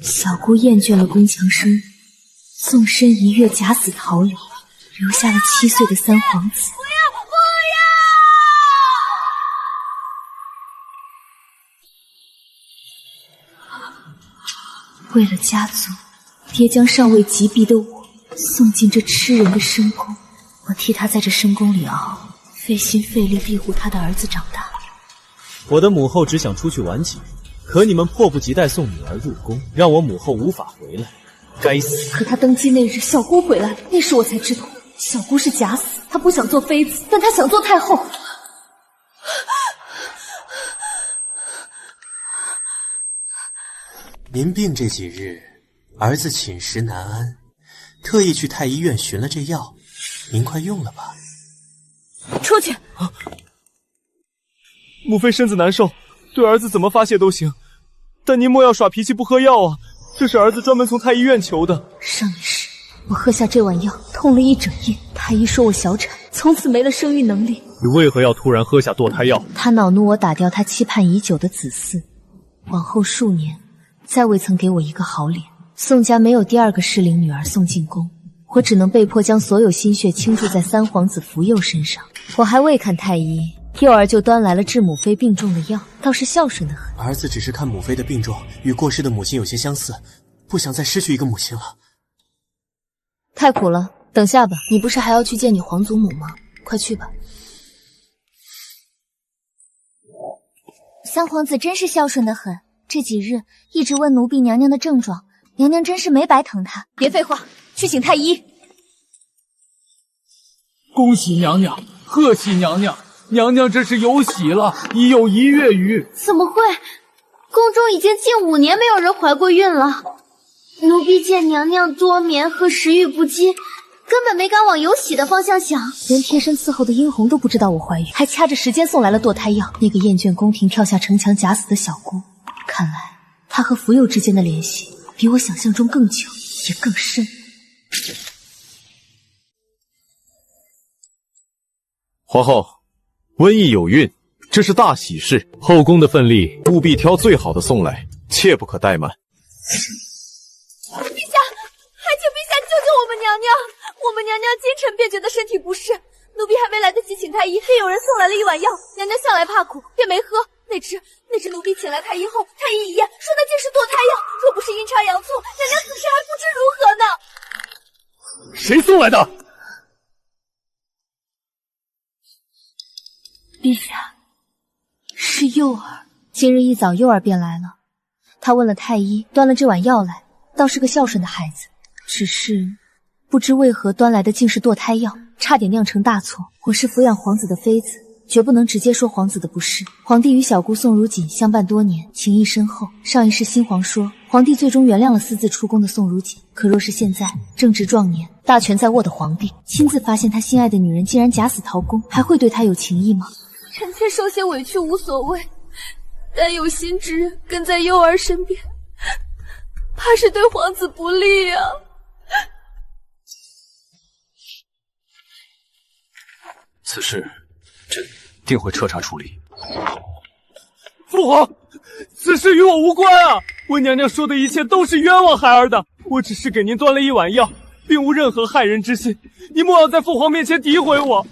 小姑厌倦了宫墙生活，纵身一跃，假死逃离，留下了7岁的三皇子。为了家族，爹将尚未及彼的我送进这吃人的深宫。我替他在这深宫里熬，费心费力庇护他的儿子长大。我的母后只想出去玩几日，可你们迫不及待送女儿入宫，让我母后无法回来。该死！可他登基那日，小姑回来了，那时我才知道，小姑是假死。她不想做妃子，但她想做太后。您病这几日，儿子寝食难安，特意去太医院寻了这药，您快用了吧。出去！母妃身子难受，对儿子怎么发泄都行，但您莫要耍脾气不喝药啊！这是儿子专门从太医院求的。上一世我喝下这碗药，痛了一整夜。太医说我小产，从此没了生育能力。你为何要突然喝下堕胎药？他恼怒我打掉他期盼已久的子嗣，往后数年再未曾给我一个好脸。宋家没有第二个适龄女儿送进宫，我只能被迫将所有心血倾注在三皇子福佑身上。我还未看太医，幼儿就端来了治母妃病重的药，倒是孝顺得很。儿子只是看母妃的病重与过世的母亲有些相似，不想再失去一个母亲了。太苦了，等下吧。你不是还要去见你皇祖母吗？快去吧。三皇子真是孝顺得很，这几日一直问奴婢娘娘的症状，娘娘真是没白疼她。别废话，去请太医。恭喜娘娘，贺喜娘娘，娘娘这是有喜了，已有1月余。怎么会？宫中已经近5年没有人怀过孕了。奴婢见娘娘多眠和食欲不饥，根本没敢往有喜的方向想。连贴身伺候的殷红都不知道我怀孕，还掐着时间送来了堕胎药。那个厌倦宫廷跳下城墙假死的小姑，看来她和福佑之间的联系比我想象中更久，也更深。皇后，温意有孕，这是大喜事，后宫的份例务必挑最好的送来，切不可怠慢。陛下，还请陛下救救我们娘娘！我们娘娘今晨便觉得身体不适，奴婢还没来得及请太医，便有人送来了一碗药。娘娘向来怕苦，便没喝。那只奴婢请来太医后，太医一验，说那竟是堕胎药。若不是阴差阳错，娘娘此时还不知如何呢。谁送来的？陛下，是幼儿。今日一早，幼儿便来了。他问了太医，端了这碗药来，倒是个孝顺的孩子。只是不知为何端来的竟是堕胎药，差点酿成大错。我是抚养皇子的妃子，绝不能直接说皇子的不是。皇帝与小姑宋如锦相伴多年，情谊深厚。上一世新皇说，皇帝最终原谅了私自出宫的宋如锦。可若是现在正值壮年，大权在握的皇帝亲自发现他心爱的女人竟然假死逃宫，还会对他有情谊吗？臣妾受些委屈无所谓，但有心之人跟在幼儿身边，怕是对皇子不利啊。此事朕定会彻查处理。父皇，此事与我无关啊！温娘娘说的一切都是冤枉孩儿的，我只是给您端了一碗药，并无任何害人之心，你莫要在父皇面前诋毁我。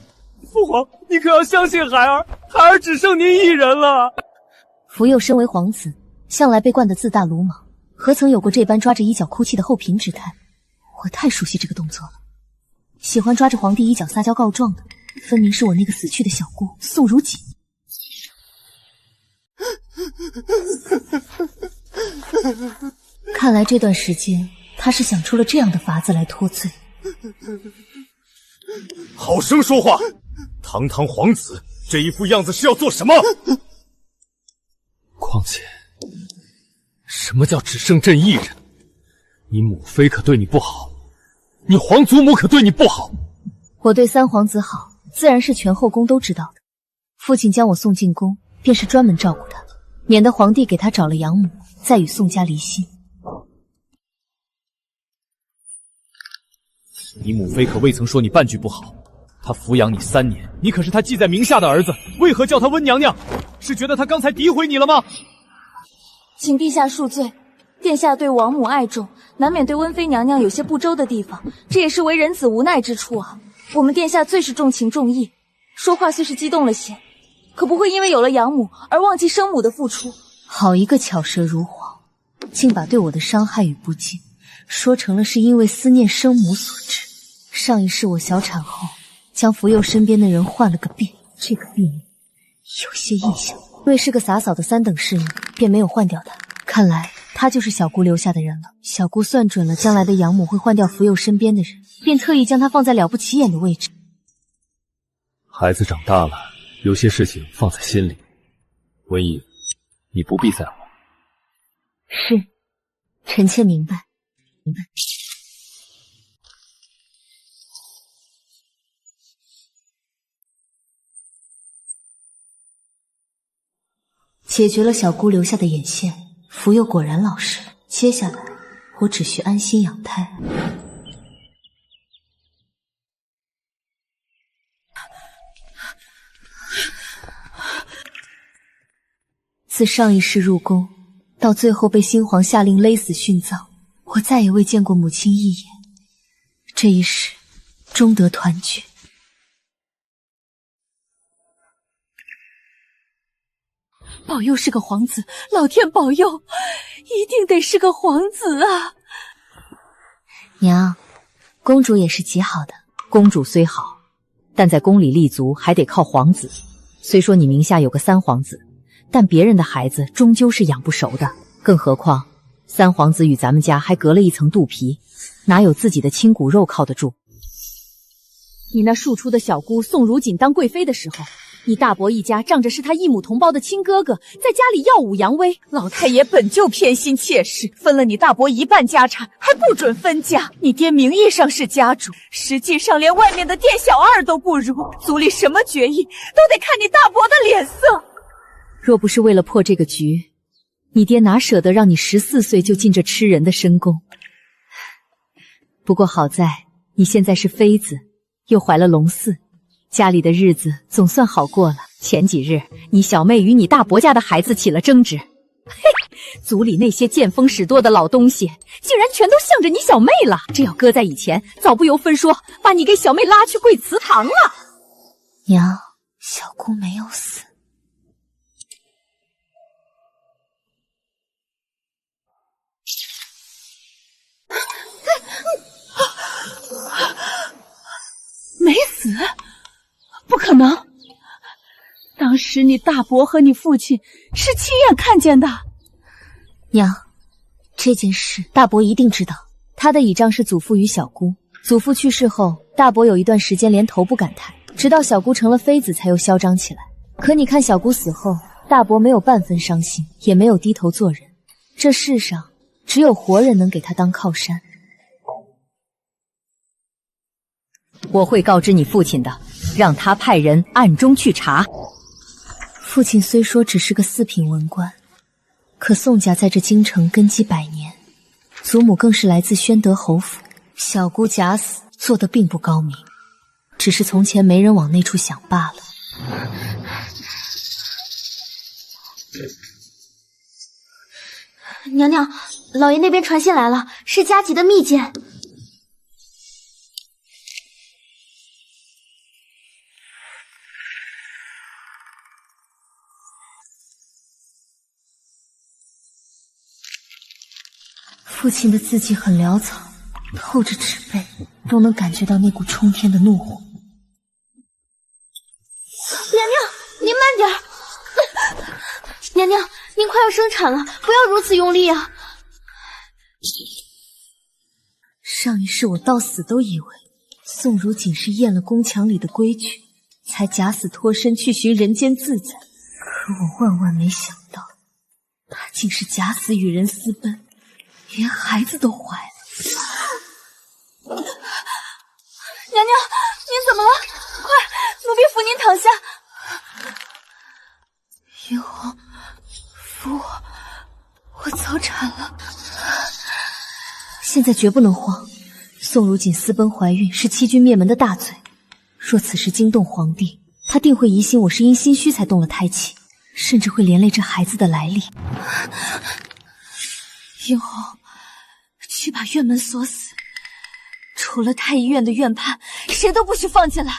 父皇，你可要相信孩儿，孩儿只剩您一人了。福佑身为皇子，向来被惯得自大鲁莽，何曾有过这般抓着衣角哭泣的后嫔之态？我太熟悉这个动作了。喜欢抓着皇帝衣角撒娇告状的，分明是我那个死去的小姑宋如锦。看来这段时间他是想出了这样的法子来脱罪。好生说话！堂堂皇子，这一副样子是要做什么？况且，什么叫只剩朕一人？你母妃可对你不好，你皇祖母可对你不好。我对三皇子好，自然是全后宫都知道的。父亲将我送进宫，便是专门照顾他，免得皇帝给他找了养母，再与宋家离心。你母妃可未曾说你半句不好，她抚养你3年，你可是她记在名下的儿子，为何叫她温娘娘？是觉得她刚才诋毁你了吗？请陛下恕罪，殿下对王母爱重，难免对温妃娘娘有些不周的地方，这也是为人子无奈之处啊。我们殿下最是重情重义，说话虽是激动了些，可不会因为有了养母而忘记生母的付出。好一个巧舌如簧，竟把对我的伤害与不敬说成了是因为思念生母所致。上一世我小产后，将福佑身边的人换了个遍，这个婢女有些异象，因为是个洒扫的3等侍女，便没有换掉她。看来她就是小姑留下的人了。小姑算准了将来的养母会换掉福佑身边的人，便特意将她放在了不起眼的位置。孩子长大了，有些事情放在心里。文义，你不必在乎。是，臣妾明白。解决了小姑留下的眼线，福佑果然老实。接下来，我只需安心养胎。自上一世入宫，到最后被新皇下令勒死殉葬，我再也未见过母亲一眼。这一世，终得团聚。保佑是个皇子，老天保佑，一定得是个皇子啊！娘，公主也是极好的。公主虽好，但在宫里立足还得靠皇子。虽说你名下有个3皇子，但别人的孩子终究是养不熟的。更何况3皇子与咱们家还隔了一层肚皮，哪有自己的亲骨肉靠得住？你那庶出的小姑宋如锦当贵妃的时候，你大伯一家仗着是他异母同胞的亲哥哥，在家里耀武扬威。老太爷本就偏心妾室，分了你大伯1半家产，还不准分家。你爹名义上是家主，实际上连外面的店小二都不如。族里什么决议，都得看你大伯的脸色。若不是为了破这个局，你爹哪舍得让你14岁就进这吃人的深宫？不过好在你现在是妃子，又怀了龙嗣，家里的日子总算好过了。前几日，你小妹与你大伯家的孩子起了争执，嘿，族里那些见风使舵的老东西，竟然全都向着你小妹了。这要搁在以前，早不由分说把你给小妹拉去跪祠堂了。娘，小姑没有死。没死？不可能！当时你大伯和你父亲是亲眼看见的。娘，这件事大伯一定知道。他的倚仗是祖父与小姑，祖父去世后，大伯有一段时间连头不敢抬，直到小姑成了妃子才又嚣张起来。可你看小姑死后，大伯没有半分伤心，也没有低头做人。这世上只有活人能给他当靠山。我会告知你父亲的，让他派人暗中去查。父亲虽说只是个4品文官，可宋家在这京城根基100年，祖母更是来自宣德侯府。小姑假死做得并不高明，只是从前没人往那处想罢了。娘娘，老爷那边传信来了，是加急的密件。父亲的字迹很潦草，透着纸背，都能感觉到那股冲天的怒火。娘娘，您慢点儿。娘娘，您快要生产了，不要如此用力啊！上一世我到死都以为宋如锦是厌了宫墙里的规矩，才假死脱身去寻人间自在。可我万万没想到，她竟是假死与人私奔，连孩子都怀了。娘娘，您怎么了？快，奴婢扶您躺下。玉皇，扶我，我早产了。现在绝不能慌。宋如锦私奔怀孕是欺君灭门的大罪，若此时惊动皇帝，他定会疑心我是因心虚才动了胎气，甚至会连累这孩子的来历。英红，去把院门锁死，除了太医院的院判，谁都不许放进来。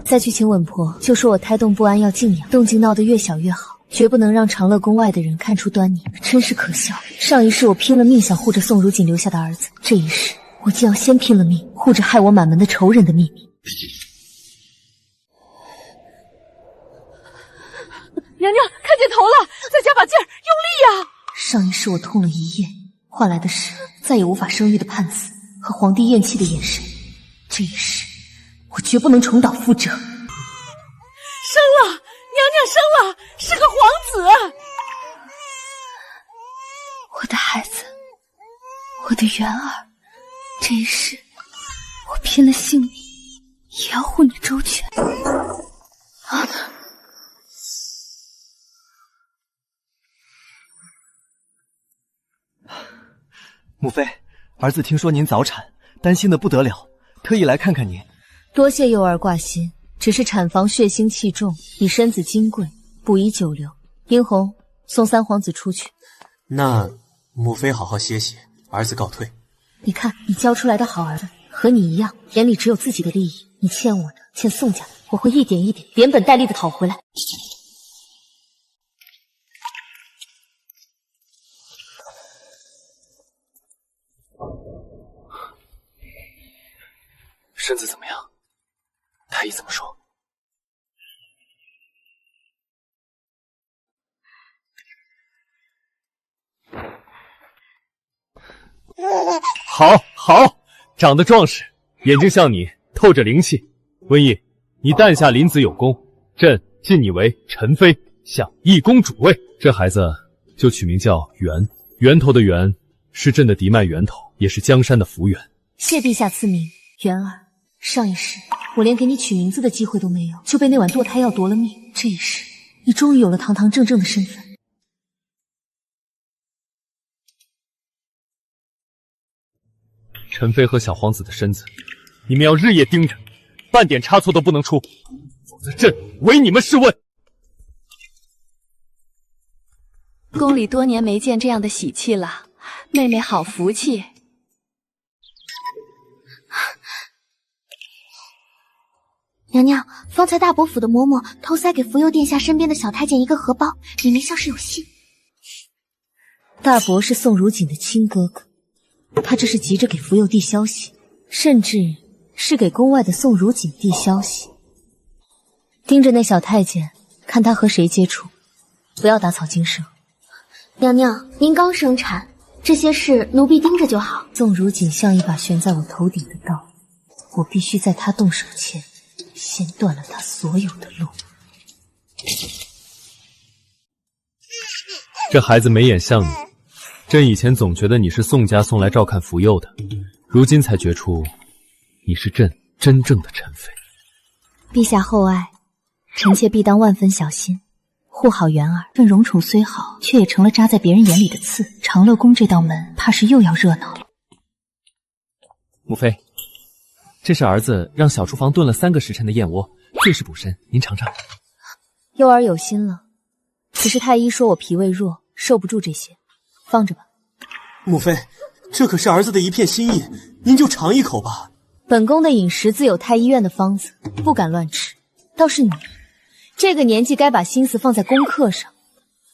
再去请稳婆，就说我胎动不安要静养，动静闹得越小越好，绝不能让长乐宫外的人看出端倪。真是可笑！上一世我拼了命想护着宋如锦留下的儿子，这一世我竟要先拼了命护着害我满门的仇人的秘密。娘娘看见头了，再加把劲儿，用力呀！上一世我痛了一夜，换来的是再也无法生育的判词和皇帝厌弃的眼神。这一世我绝不能重蹈覆辙。生了，娘娘生了，是个皇子。我的孩子，我的元儿，这一世我拼了性命也要护你周全。母妃，儿子听说您早产，担心的不得了，特意来看看您。多谢幼儿挂心，只是产房血腥气重，你身子金贵，不宜久留。殷红，送三皇子出去。那母妃好好歇息，儿子告退。你看，你教出来的好儿子和你一样，眼里只有自己的利益。你欠我的，欠宋家的，我会一点一点连本带利的讨回来。身子怎么样？太医怎么说？好，好，长得壮实，眼睛像你，透着灵气。温逸，你诞下临子有功，朕晋你为宸妃，享义公主位。这孩子就取名叫源，源头的源是朕的嫡脉源头，也是江山的福源。谢陛下赐名，源儿。上一世我连给你取名字的机会都没有，就被那碗堕胎药夺了命。这一世你终于有了堂堂正正的身份。宸妃和小皇子的身子，你们要日夜盯着，半点差错都不能出，否则朕唯你们是问。宫里多年没见这样的喜气了，妹妹好福气。娘娘，方才大伯府的嬷嬷偷塞给福佑殿下身边的小太监一个荷包，里面像是有信。大伯是宋如锦的亲哥哥，他这是急着给福佑递消息，甚至是给宫外的宋如锦递消息。盯着那小太监，看他和谁接触，不要打草惊蛇。娘娘，您刚生产，这些事奴婢盯着就好。宋如锦像一把悬在我头顶的刀，我必须在他动手前先断了他所有的路。这孩子眉眼像你，朕以前总觉得你是宋家送来照看福佑的，如今才觉出你是朕真正的宸妃。陛下厚爱，臣妾必当万分小心，护好元儿。朕荣宠虽好，却也成了扎在别人眼里的刺。长乐宫这道门，怕是又要热闹了。母妃，这是儿子让小厨房炖了3个时辰的燕窝，最是补身，您尝尝。幼儿有心了，只是太医说我脾胃弱，受不住这些，放着吧。母妃，这可是儿子的一片心意，您就尝一口吧。本宫的饮食自有太医院的方子，不敢乱吃。倒是你，这个年纪该把心思放在功课上，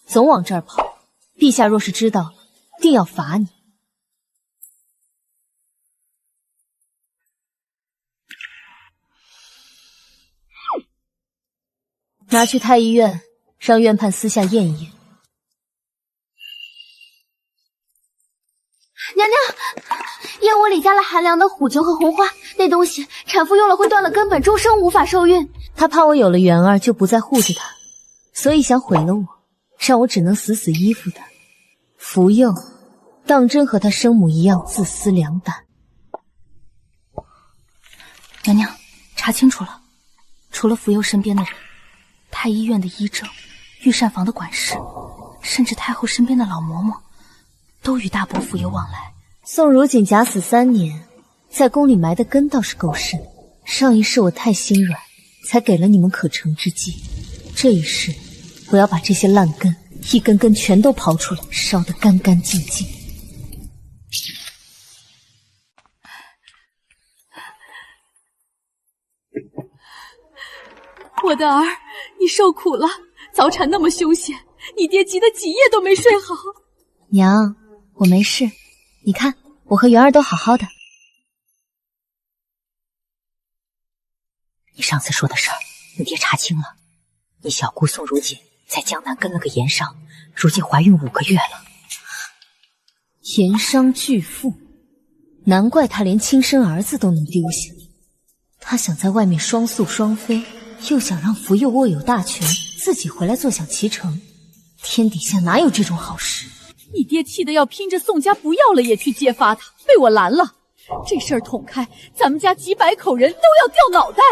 总往这儿跑。陛下若是知道了，定要罚你。拿去太医院，让院判私下验一验。娘娘，燕窝里加了寒凉的虎球和红花，那东西产妇用了会断了根本，终生无法受孕。他怕我有了元儿就不再护着他，所以想毁了我，让我只能死死依附他。福佑当真和他生母一样自私两胆。娘娘，查清楚了，除了福佑身边的人，太医院的医正、御膳房的管事，甚至太后身边的老嬷嬷，都与大伯府有往来。宋如锦假死3年，在宫里埋的根倒是够深。上一世我太心软，才给了你们可乘之机。这一世，我要把这些烂根一根根全都刨出来，烧得干干净净。我的儿，你受苦了，早产那么凶险，你爹急得几夜都没睡好。娘，我没事，你看我和元儿都好好的。你上次说的事儿，你爹查清了，你小姑宋如锦在江南跟了个盐商，如今怀孕5个月了。盐商巨富，难怪他连亲生儿子都能丢下。他想在外面双宿双飞，又想让福佑握有大权，自己回来坐享其成。天底下哪有这种好事？你爹气得要拼着宋家不要了也去揭发他，被我拦了。这事儿捅开，咱们家几百口人都要掉脑袋。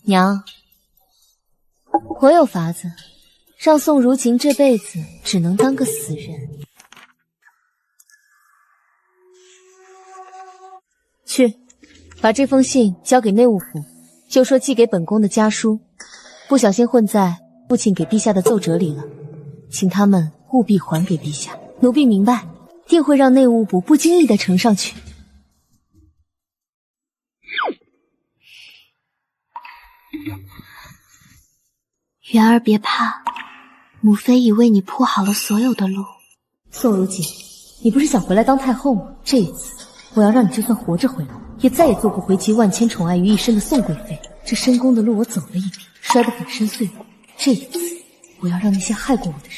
娘，我有法子，让宋如锦这辈子只能当个死人。去，把这封信交给内务府，就说寄给本宫的家书，不小心混在父亲给陛下的奏折里了，请他们务必还给陛下。奴婢明白，定会让内务部不经意地呈上去。元儿别怕，母妃已为你铺好了所有的路。宋如锦，你不是想回来当太后吗？这一次，我要让你就算活着回来，也再也做不回集万千宠爱于一身的宋贵妃。这深宫的路我走了一遍，摔得粉身碎骨。这一次，我要让那些害过我的人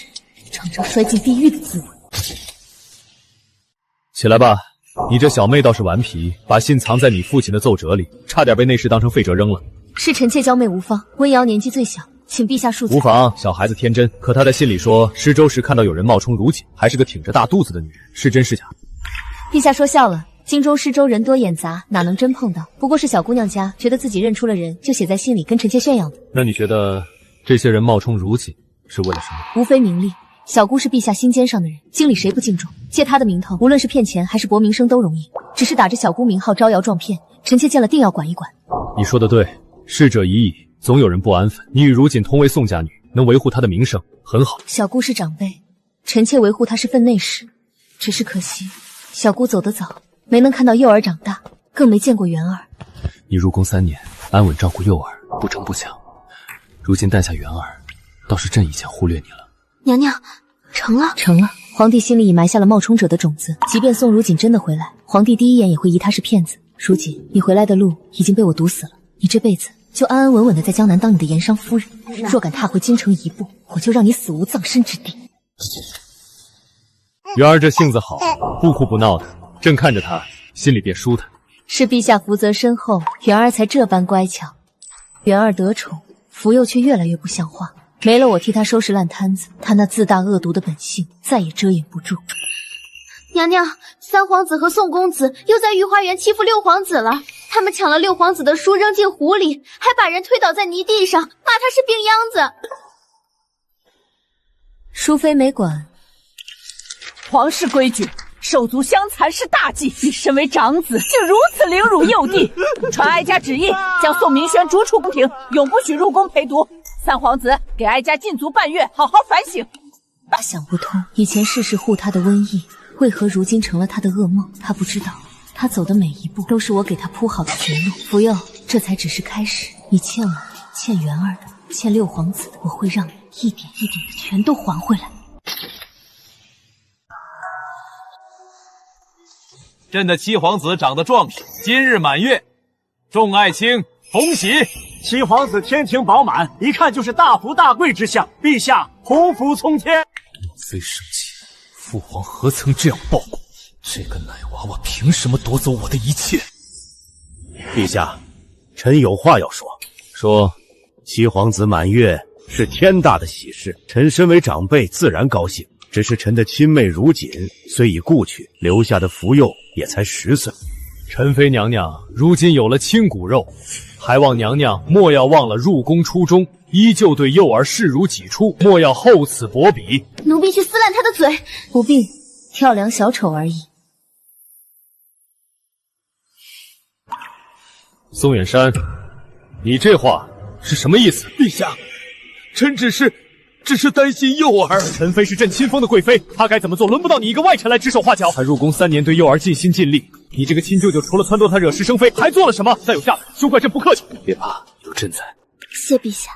尝尝摔进地狱的滋味。起来吧，你这小妹倒是顽皮，把信藏在你父亲的奏折里，差点被内侍当成废折扔了。是臣妾娇媚无方，温瑶年纪最小，请陛下恕罪。无妨，小孩子天真。可他在信里说，施粥时看到有人冒充如锦，还是个挺着大肚子的女人，是真是假？陛下说笑了，京中施粥人多眼杂，哪能真碰到？不过是小姑娘家觉得自己认出了人，就写在信里跟臣妾炫耀的。那你觉得这些人冒充如锦是为了什么？无非名利。小姑是陛下心尖上的人，京里谁不敬重？借她的名头，无论是骗钱还是博名声都容易。只是打着小姑名号招摇撞骗，臣妾见了定要管一管。你说的对，逝者已矣，总有人不安分。你与如锦同为宋家女，能维护她的名声，很好。小姑是长辈，臣妾维护她是份内事。只是可惜，小姑走得早，没能看到幼儿长大，更没见过元儿。你入宫3年，安稳照顾幼儿，不争不抢。如今诞下元儿，倒是朕以前忽略你了。娘娘，成了，成了。皇帝心里已埋下了冒充者的种子，即便宋如锦真的回来，皇帝第一眼也会疑他是骗子。如锦，你回来的路已经被我堵死了，你这辈子就安安稳稳的在江南当你的盐商夫人。若敢踏回京城一步，我就让你死无葬身之地。元儿这性子好，不哭不闹的，朕看着她心里便舒坦。是陛下福泽深厚，元儿才这般乖巧。元儿得宠，福佑却越来越不像话。没了我替他收拾烂摊子，他那自大恶毒的本性再也遮掩不住。娘娘，三皇子和宋公子又在御花园欺负六皇子了。他们抢了六皇子的书扔进湖里，还把人推倒在泥地上，骂他是病秧子。淑妃没管。皇室规矩，手足相残是大忌。你身为长子，竟如此凌辱幼弟，传哀家旨意，将宋明轩逐出宫廷，永不许入宫陪读。三皇子给哀家禁足半月，好好反省。他想不通，以前事事护他的瘟疫，为何如今成了他的噩梦？他不知道，他走的每一步都是我给他铺好的绝路。福佑，这才只是开始。你欠我的，欠元儿的，欠六皇子的，我会让你一点一点的全都还回来。朕的七皇子长得壮实，今日满月，众爱卿同喜。七皇子天庭饱满，一看就是大富大贵之相，陛下鸿福冲天。莫非生气？父皇何曾这样报过？这个奶娃娃凭什么夺走我的一切？陛下，臣有话要说。说，七皇子满月是天大的喜事，臣身为长辈自然高兴。只是臣的亲妹如锦虽已故去，留下的福佑也才10岁。陈妃娘娘如今有了亲骨肉，还望娘娘莫要忘了入宫初衷，依旧对幼儿视如己出，莫要厚此薄彼。奴婢去撕烂他的嘴。不必，跳梁小丑而已。宋远山，你这话是什么意思？陛下，臣只是只是担心幼儿。陈妃是朕亲封的贵妃，她该怎么做，轮不到你一个外臣来指手画脚。她入宫3年，对幼儿尽心尽力，你这个亲舅舅除了撺掇她惹是生非，还做了什么？再有下文，休怪朕不客气。别怕，有朕在。谢陛下。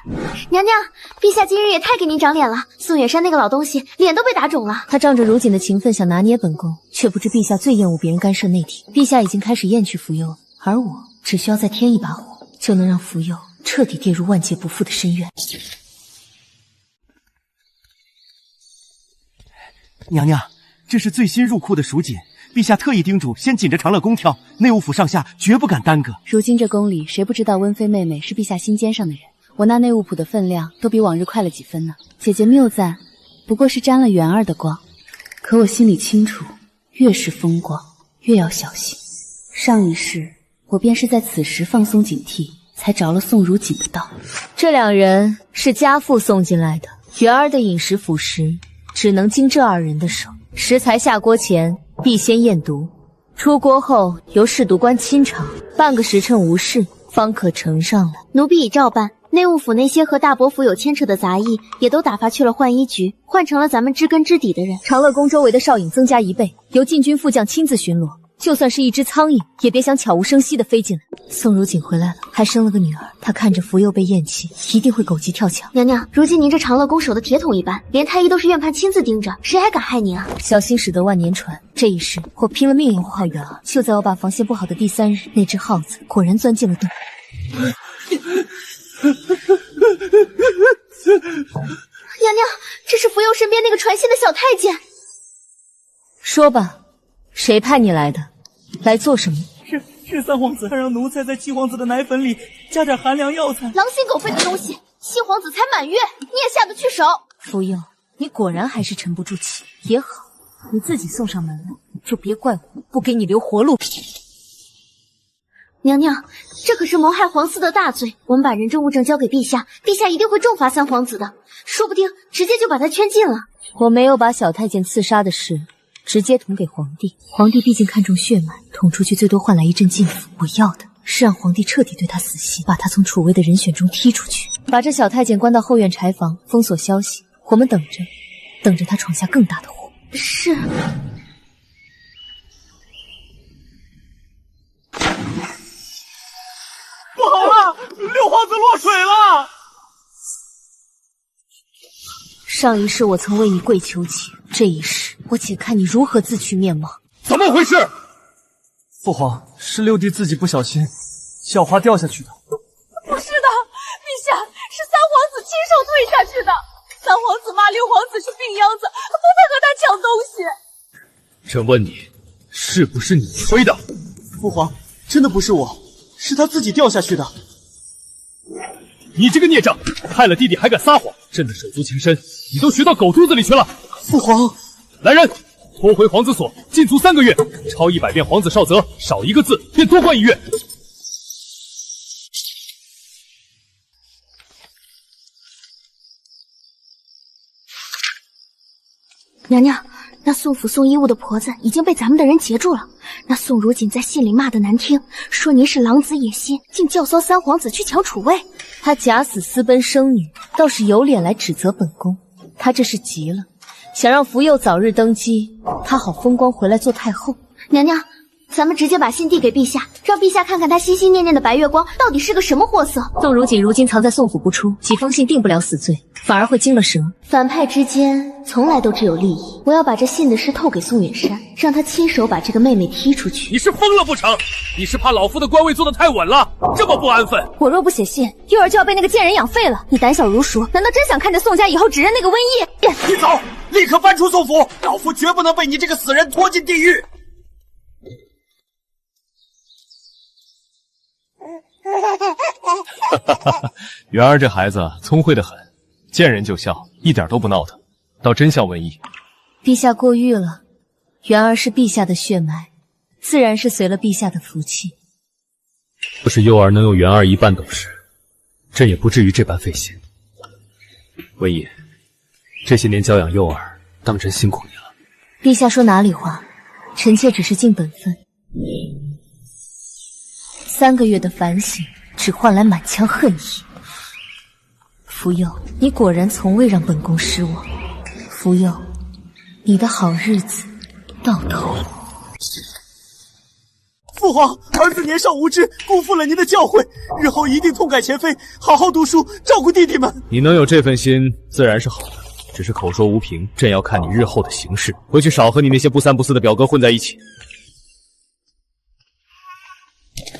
娘娘，陛下今日也太给您长脸了。宋远山那个老东西脸都被打肿了。他仗着如锦的情分想拿捏本宫，却不知陛下最厌恶别人干涉内廷。陛下已经开始厌去福佑了，而我只需要再添一把火，就能让福佑彻底跌入万劫不复的深渊。娘娘，这是最新入库的蜀锦，陛下特意叮嘱先紧着长乐宫挑，内务府上下绝不敢耽搁。如今这宫里，谁不知道温妃妹妹是陛下心尖上的人？我那内务府的分量都比往日快了几分呢。姐姐谬赞，不过是沾了元儿的光。可我心里清楚，越是风光，越要小心。上一世，我便是在此时放松警惕，才着了宋如锦的道。这2人是家父送进来的，元儿的饮食辅食只能经这2人的手。食材下锅前必先验毒，出锅后由侍读官亲尝，半个时辰无事，方可呈上来。奴婢已照办。内务府那些和大伯府有牵扯的杂役，也都打发去了浣衣局，换成了咱们知根知底的人。长乐宫周围的哨影增加1倍，由禁军副将亲自巡逻，就算是一只苍蝇，也别想悄无声息地飞进来。宋如锦回来了，还生了个女儿，她看着福佑被厌弃，一定会狗急跳墙。娘娘，如今您这长乐宫守的铁桶一般，连太医都是院判亲自盯着，谁还敢害您啊？小心驶得万年船，这一世我拼了命要护好元儿。就在我把防线布好的第3日，那只耗子果然钻进了洞。娘娘，这是福佑身边那个传信的小太监。说吧，谁派你来的？来做什么？是三皇子，他让奴才在七皇子的奶粉里加点寒凉药材。狼心狗肺的东西！七皇子才满月，你也下得去手？福佑，你果然还是沉不住气。也好，你自己送上门来，就别怪我不给你留活路。娘娘，这可是谋害皇嗣的大罪，我们把人证物证交给陛下，陛下一定会重罚三皇子的，说不定直接就把他圈禁了。我没有把小太监刺杀的事直接捅给皇帝，皇帝毕竟看重血脉，捅出去最多换来一阵禁府。我要的是让皇帝彻底对他死心，把他从储位的人选中踢出去，把这小太监关到后院柴房，封锁消息。我们等着他闯下更大的祸。是。不好了，六皇子落水了！上一世我曾为你跪求情，这一世我且看你如何自取面貌。怎么回事？父皇，是六弟自己不小心，校花掉下去的。不是的，陛下，是三皇子亲手推下去的。三皇子骂六皇子是病秧子，不配和他抢东西。朕问你，是不是你吹的？父皇，真的不是我，是他自己掉下去的。你这个孽障，害了弟弟还敢撒谎！朕的手足情深，你都学到狗肚子里去了！父皇，来人，拖回皇子所，禁足3个月，抄100遍皇子少则，少1个字便多关1月。娘娘，那宋府送衣物的婆子已经被咱们的人截住了。那宋如锦在信里骂得难听，说您是狼子野心，竟教唆三皇子去抢储位。他假死私奔生女，倒是有脸来指责本宫。他这是急了，想让福佑早日登基，他好风光回来做太后。娘娘，咱们直接把信递给陛下，让陛下看看他心心念念的白月光到底是个什么货色。宋如锦如今藏在宋府不出，几封信定不了死罪，反而会惊了蛇。反派之间从来都只有利益，我要把这信的事透给宋远山，让他亲手把这个妹妹踢出去。你是疯了不成？你是怕老夫的官位坐得太稳了，这么不安分？我若不写信，幼儿就要被那个贱人养废了。你胆小如鼠，难道真想看着宋家以后只认那个瘟疫？你走，立刻搬出宋府，老夫绝不能被你这个死人拖进地狱。元儿这孩子聪慧得很，见人就笑，一点都不闹腾，倒真像瘟疫。陛下过誉了，元儿是陛下的血脉，自然是随了陛下的福气。要是幼儿能有元儿一半懂事，朕也不至于这般费心。瘟疫，这些年教养幼儿，当真辛苦你了。陛下说哪里话，臣妾只是尽本分。3个月的反省，只换来满腔恨意。福佑，你果然从未让本宫失望。福佑，你的好日子到头了。父皇，儿子年少无知，辜负了您的教诲，日后一定痛改前非，好好读书，照顾弟弟们。你能有这份心，自然是好的。只是口说无凭，朕要看你日后的行事。回去少和你那些不三不四的表哥混在一起。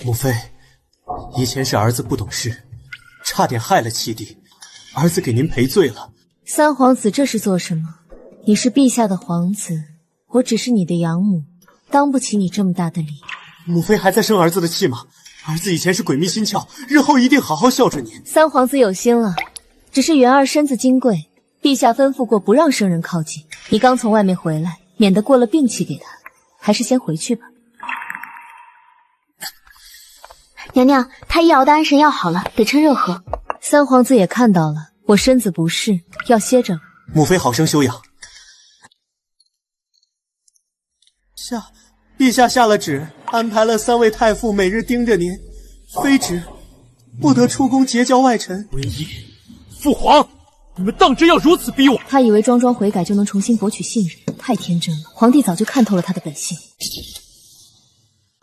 母妃，以前是儿子不懂事，差点害了七弟，儿子给您赔罪了。三皇子这是做什么？你是陛下的皇子，我只是你的养母，当不起你这么大的礼。母妃还在生儿子的气吗？儿子以前是鬼迷心窍，日后一定好好孝顺您。三皇子有心了，只是元儿身子金贵，陛下吩咐过不让生人靠近。你刚从外面回来，免得过了病气给他，还是先回去吧。娘娘，太医熬的安神药好了，得趁热喝。三皇子也看到了，我身子不适，要歇着了。母妃好生休养。陛下下了旨，安排了3位太傅每日盯着您，非旨不得出宫结交外臣。文义，父皇，你们当真要如此逼我？他以为庄庄悔改就能重新博取信任，太天真了。皇帝早就看透了他的本性。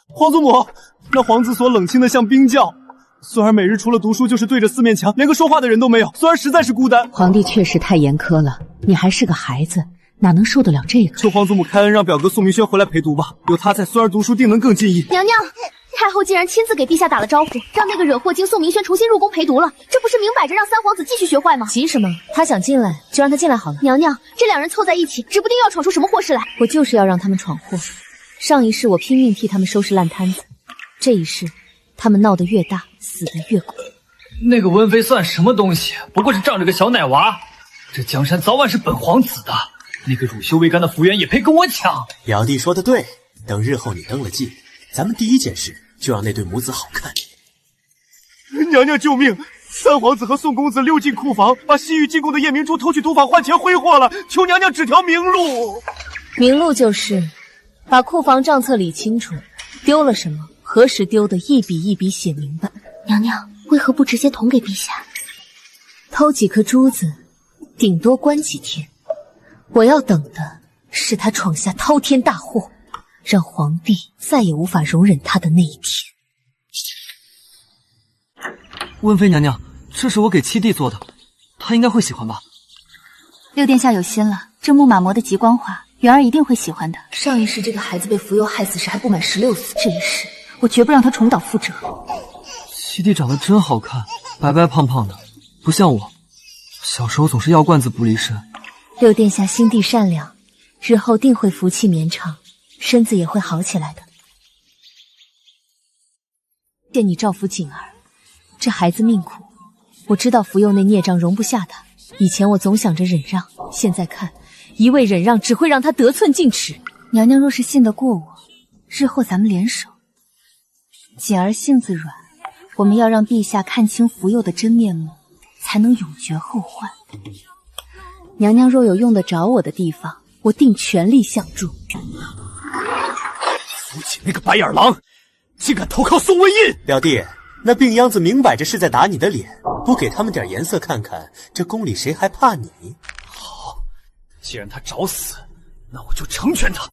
皇祖母，那皇子所冷清的像冰窖，孙儿每日除了读书就是对着4面墙，连个说话的人都没有，孙儿实在是孤单。皇帝确实太严苛了，你还是个孩子，哪能受得了这个？求皇祖母开恩，让表哥宋明轩回来陪读吧，有他在，孙儿读书定能更尽意。娘娘，太后竟然亲自给陛下打了招呼，让那个惹祸精宋明轩重新入宫陪读了，这不是明摆着让三皇子继续学坏吗？急什么？他想进来就让他进来好了。娘娘，这2人凑在一起，指不定要闯出什么祸事来。我就是要让他们闯祸。上一世我拼命替他们收拾烂摊子，这一世他们闹得越大，死得越苦。那个温妃算什么东西？不过是仗着个小奶娃，这江山早晚是本皇子的。那个乳臭未干的福源也配跟我抢？表弟说的对，等日后你登了基，咱们第一件事就让那对母子好看。娘娘救命！三皇子和宋公子溜进库房，把西域进贡的夜明珠偷去赌坊换钱挥霍了，求娘娘指条明路。明路就是把库房账册理清楚，丢了什么，何时丢的，一笔一笔写明白。娘娘为何不直接捅给陛下？偷几颗珠子，顶多关几天。我要等的是他闯下滔天大祸，让皇帝再也无法容忍他的那一天。温妃娘娘，这是我给七弟做的，他应该会喜欢吧？六殿下有心了，这木马磨得极光滑，元儿一定会喜欢的。上一世这个孩子被福佑害死时还不满16岁，这一世我绝不让他重蹈覆辙。七弟长得真好看，白白胖胖的，不像我，小时候总是药罐子不离身。六殿下心地善良，日后定会福气绵长，身子也会好起来的。谢你照拂锦儿，这孩子命苦，我知道福佑那孽障容不下他。以前我总想着忍让，现在看，一味忍让只会让他得寸进尺。娘娘若是信得过我，日后咱们联手。锦儿性子软，我们要让陛下看清福佑的真面目，才能永绝后患。娘娘若有用得着我的地方，我定全力相助。父亲那个白眼狼，竟敢投靠宋文印！表弟，那病秧子明摆着是在打你的脸，不给他们点颜色看看，这宫里谁还怕你？好，既然他找死，那我就成全他。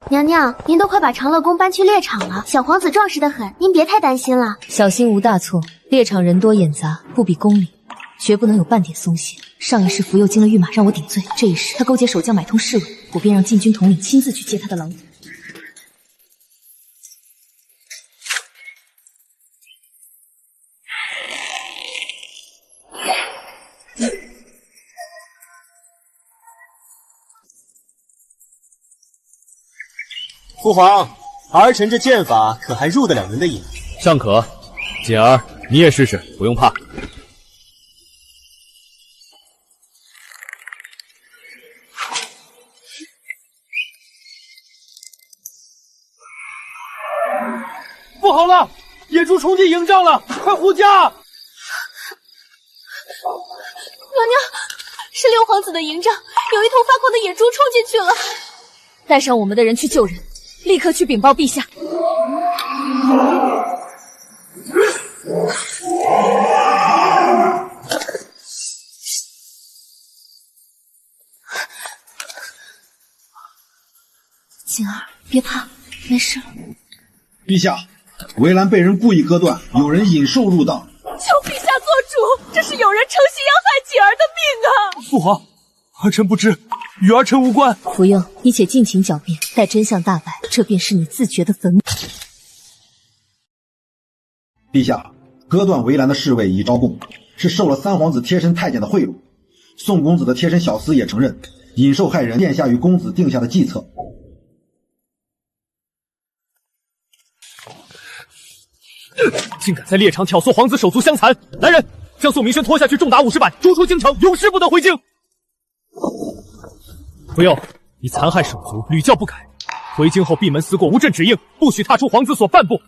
娘娘，您都快把长乐宫搬去猎场了，小皇子壮实得很，您别太担心了。小心无大错，猎场人多眼杂，不比宫里，绝不能有半点松懈。上一世福佑进了御马让我顶罪，这一世他勾结守将买通侍卫，我便让禁军统领亲自去接他的狼。父皇，儿臣这剑法可还入得了您的眼？尚可。锦儿，你也试试，不用怕。不好了，野猪冲进营帐了，快护驾！娘娘，是六皇子的营帐，有一头发狂的野猪冲进去了。带上我们的人去救人。立刻去禀报陛下。锦儿，别怕，没事了。陛下，围栏被人故意割断，有人引兽入道。求陛下做主，这是有人诚心要害锦儿的命啊！父皇，儿臣不知，与儿臣无关。福佑，你且尽情狡辩，待真相大白，这便是你自掘的坟墓。陛下，割断围栏的侍卫已招供，是受了三皇子贴身太监的贿赂。宋公子的贴身小厮也承认，引兽害人，殿下与公子定下的计策。竟敢在猎场挑唆皇子手足相残！来人，将宋明轩拖下去，重打50板，逐出京城，永世不得回京。福佑，你残害手足，屡教不改，回京后闭门思过，无朕指令，不许踏出皇子所半步。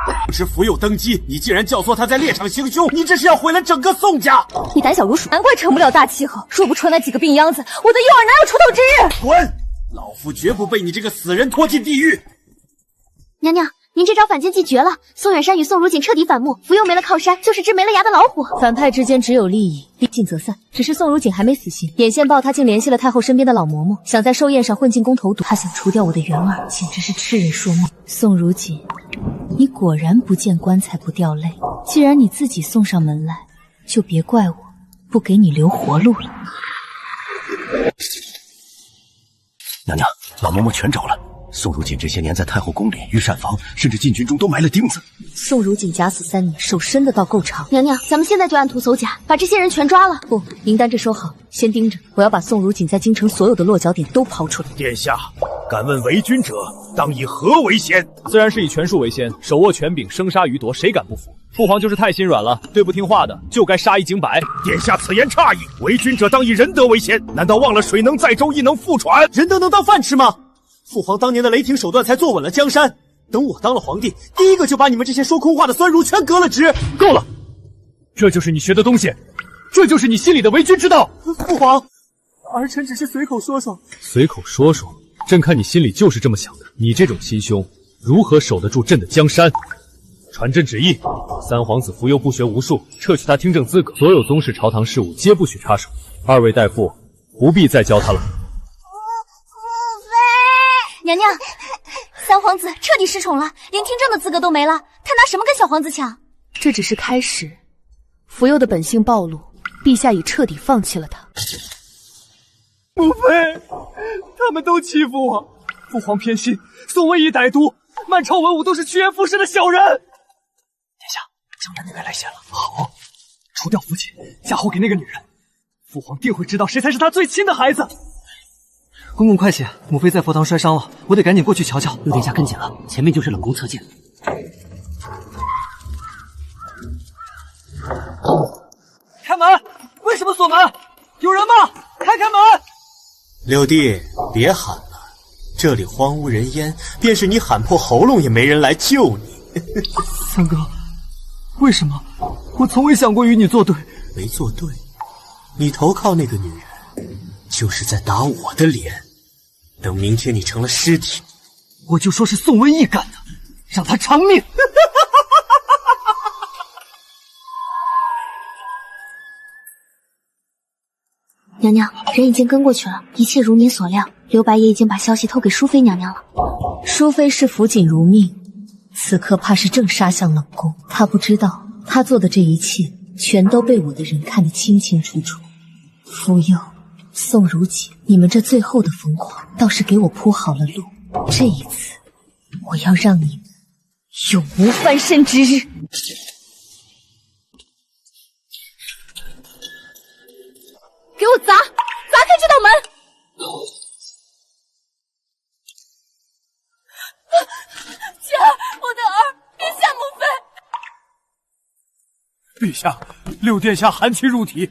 当时福佑登基，你竟然教唆他在猎场行凶，你这是要毁了整个宋家！你胆小如鼠，难怪成不了大气候。若不出那几个病秧子，我的幼儿哪有出头之日？滚！老夫绝不被你这个死人拖进地狱！娘娘，您这招反间计绝了！宋远山与宋如锦彻底反目，福佑没了靠山，就是只没了牙的老虎。反派之间只有利益，利尽则散。只是宋如锦还没死心，眼线报他竟联系了太后身边的老嬷嬷，想在寿宴上混进宫头赌。他想除掉我的元儿，简直是痴人说梦。宋如锦，你果然不见棺材不掉泪。既然你自己送上门来，就别怪我不给你留活路了。娘娘，老嬷嬷全找了。宋如锦这些年在太后宫里、御膳房，甚至禁军中都埋了钉子。宋如锦假死3年，手伸的倒够长。娘娘，咱们现在就按图搜甲，把这些人全抓了。不，名单这收好，先盯着，我要把宋如锦在京城所有的落脚点都刨出来。殿下，敢问为君者，当以何为先？自然是以权术为先，手握权柄，生杀予夺，谁敢不服？父皇就是太心软了，对不听话的就该杀一儆百。殿下此言差矣，为君者当以仁德为先，难道忘了水能载舟，亦能覆船？仁德能当饭吃吗？父皇当年的雷霆手段才坐稳了江山，等我当了皇帝，第一个就把你们这些说空话的酸儒全革了职。够了，这就是你学的东西，这就是你心里的为君之道。父皇，儿臣只是随口说说。随口说说，朕看你心里就是这么想的。你这种心胸，如何守得住朕的江山？传朕旨意，三皇子福佑不学无术，撤去他听政资格，所有宗室朝堂事务皆不许插手。2位大夫不必再教他了。娘娘，三皇子彻底失宠了，连听政的资格都没了，他拿什么跟小皇子抢？这只是开始，福佑的本性暴露，陛下已彻底放弃了他。母妃，他们都欺负我，父皇偏心，宋威仪歹毒，满朝文武都是趋炎附势的小人。殿下，江南那边来信了。好，除掉父亲，嫁祸给那个女人，父皇定会知道谁才是他最亲的孩子。公公快些，母妃在佛堂摔伤了，我得赶紧过去瞧瞧。六殿下跟紧了，前面就是冷宫侧进。开门！为什么锁门？有人吗？开门！六弟，别喊了，这里荒无人烟，便是你喊破喉咙也没人来救你。三哥，为什么？我从未想过与你作对。没作对，你投靠那个女人，就是在打我的脸。等明天你成了尸体，我就说是宋威义干的，让他偿命。娘娘，人已经跟过去了，一切如您所料。刘白也已经把消息透给淑妃娘娘了。淑妃视福锦如命，此刻怕是正杀向冷宫。她不知道，她做的这一切全都被我的人看得清清楚楚。福佑、宋如锦，你们这最后的疯狂倒是给我铺好了路。这一次，我要让你们永无翻身之日。给我砸开这道门！姐儿，我的儿，别吓母妃！陛下，六殿下寒气入体，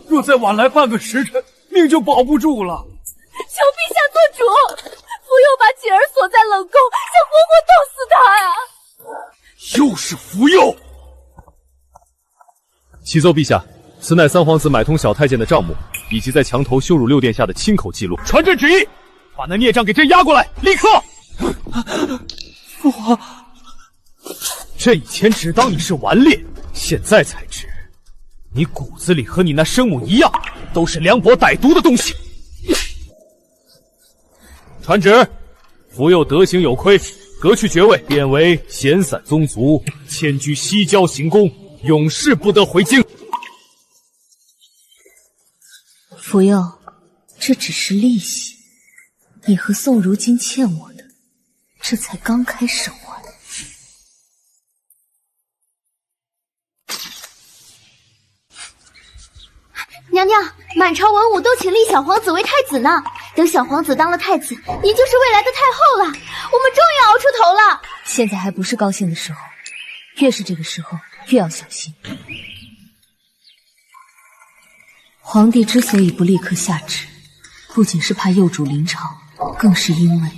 若再晚来半个时辰，命就保不住了。求陛下做主！福佑把姐儿锁在冷宫，想活活冻死她呀！又是福佑！启奏陛下，此乃三皇子买通小太监的账目，以及在墙头羞辱六殿下的亲口记录。传朕旨意，把那孽障给朕押过来，立刻！父皇，这以前只当你是顽劣，现在才知，你骨子里和你那生母一样，都是凉薄歹毒的东西。传旨，福佑德行有亏，革去爵位，贬为闲散宗族，迁居西郊行宫，永世不得回京。福佑，这只是利息，你和宋如今欠我的，这才刚开始还。娘娘，满朝文武都请立小皇子为太子呢。等小皇子当了太子，您就是未来的太后了。我们终于熬出头了。现在还不是高兴的时候，越是这个时候，越要小心。皇帝之所以不立刻下旨，不仅是怕幼主临朝，更是因为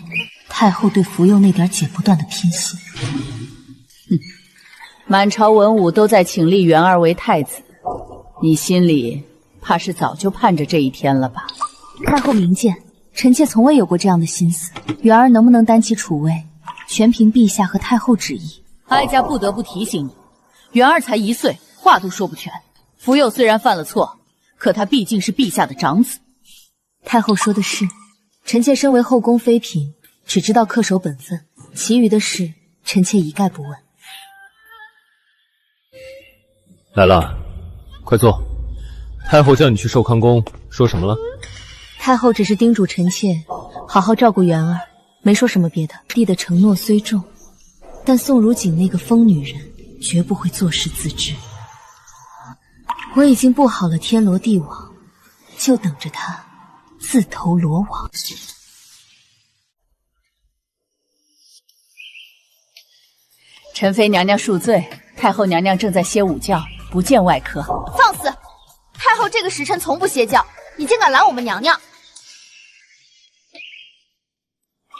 太后对福佑那点剪不断的偏心。满朝文武都在请立元儿为太子，你心里怕是早就盼着这一天了吧？太后明鉴，臣妾从未有过这样的心思。元儿能不能担起储位，全凭陛下和太后旨意。哀家不得不提醒你，元儿才1岁，话都说不全。福佑虽然犯了错，可他毕竟是陛下的长子。太后说的是，臣妾身为后宫妃嫔，只知道恪守本分，其余的事臣妾一概不问。来了，快坐。太后叫你去寿康宫，说什么了？太后只是叮嘱臣妾好好照顾元儿，没说什么别的。帝的承诺虽重，但宋如锦那个疯女人绝不会坐视自知。我已经布好了天罗地网，就等着她自投罗网。陈妃娘娘恕罪，太后娘娘正在歇午觉，不见外客。放肆！太后这个时辰从不歇觉，你竟敢拦我们娘娘！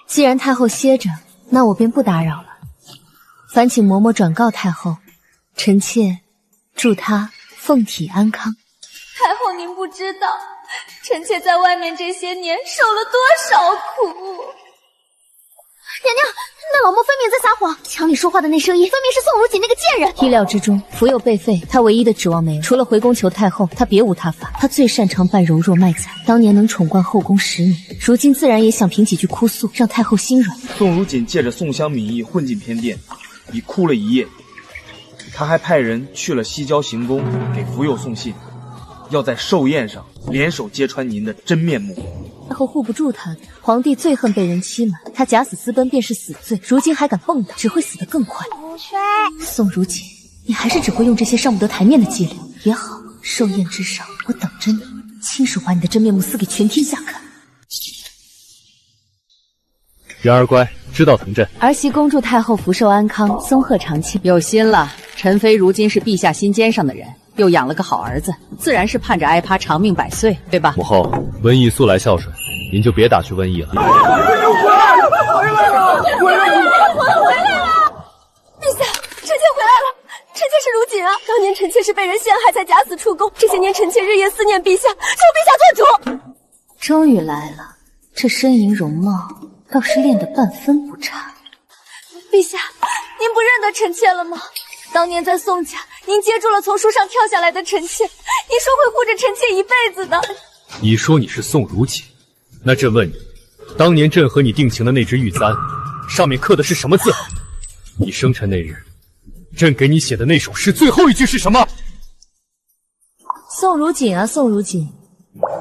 既然太后歇着，那我便不打扰了。烦请嬷嬷转告太后，臣妾祝她凤体安康。太后您不知道，臣妾在外面这些年受了多少苦。娘娘，那老莫分明在撒谎，墙里说话的那声音分明是宋如锦那个贱人。意料之中，福佑被废，他唯一的指望没了，除了回宫求太后，他别无他法。他最擅长扮柔弱卖惨，当年能宠冠后宫10年，如今自然也想凭几句哭诉让太后心软。宋如锦借着宋香名义混进偏殿，已哭了一夜。他还派人去了西郊行宫给福佑送信，要在寿宴上联手揭穿您的真面目。太后护不住他的，皇帝最恨被人欺瞒，他假死私奔便是死罪，如今还敢蹦跶，只会死得更快。宋如锦，你还是只会用这些上不得台面的伎俩。也好，寿宴之上，我等着你，亲手把你的真面目撕给全天下看。元儿乖，知道疼朕。儿媳恭祝太后福寿安康，松鹤长庆。有心了，陈妃如今是陛下心尖上的人，又养了个好儿子，自然是盼着挨趴长命100岁，对吧？母后，温义素来孝顺，您就别打趣温义了。回来了！陛下，臣妾回来了。臣妾是如锦啊，当年臣妾是被人陷害才假死出宫，这些年臣妾日夜思念陛下，求陛下做主。终于来了，这身形容貌倒是练得半分不差。陛下，您不认得臣妾了吗？当年在宋家，您接住了从树上跳下来的臣妾，您说会护着臣妾一辈子的。你说你是宋如锦，那朕问你，当年朕和你定情的那只玉簪，上面刻的是什么字？你生辰那日，朕给你写的那首诗最后一句是什么？宋如锦啊，宋如锦，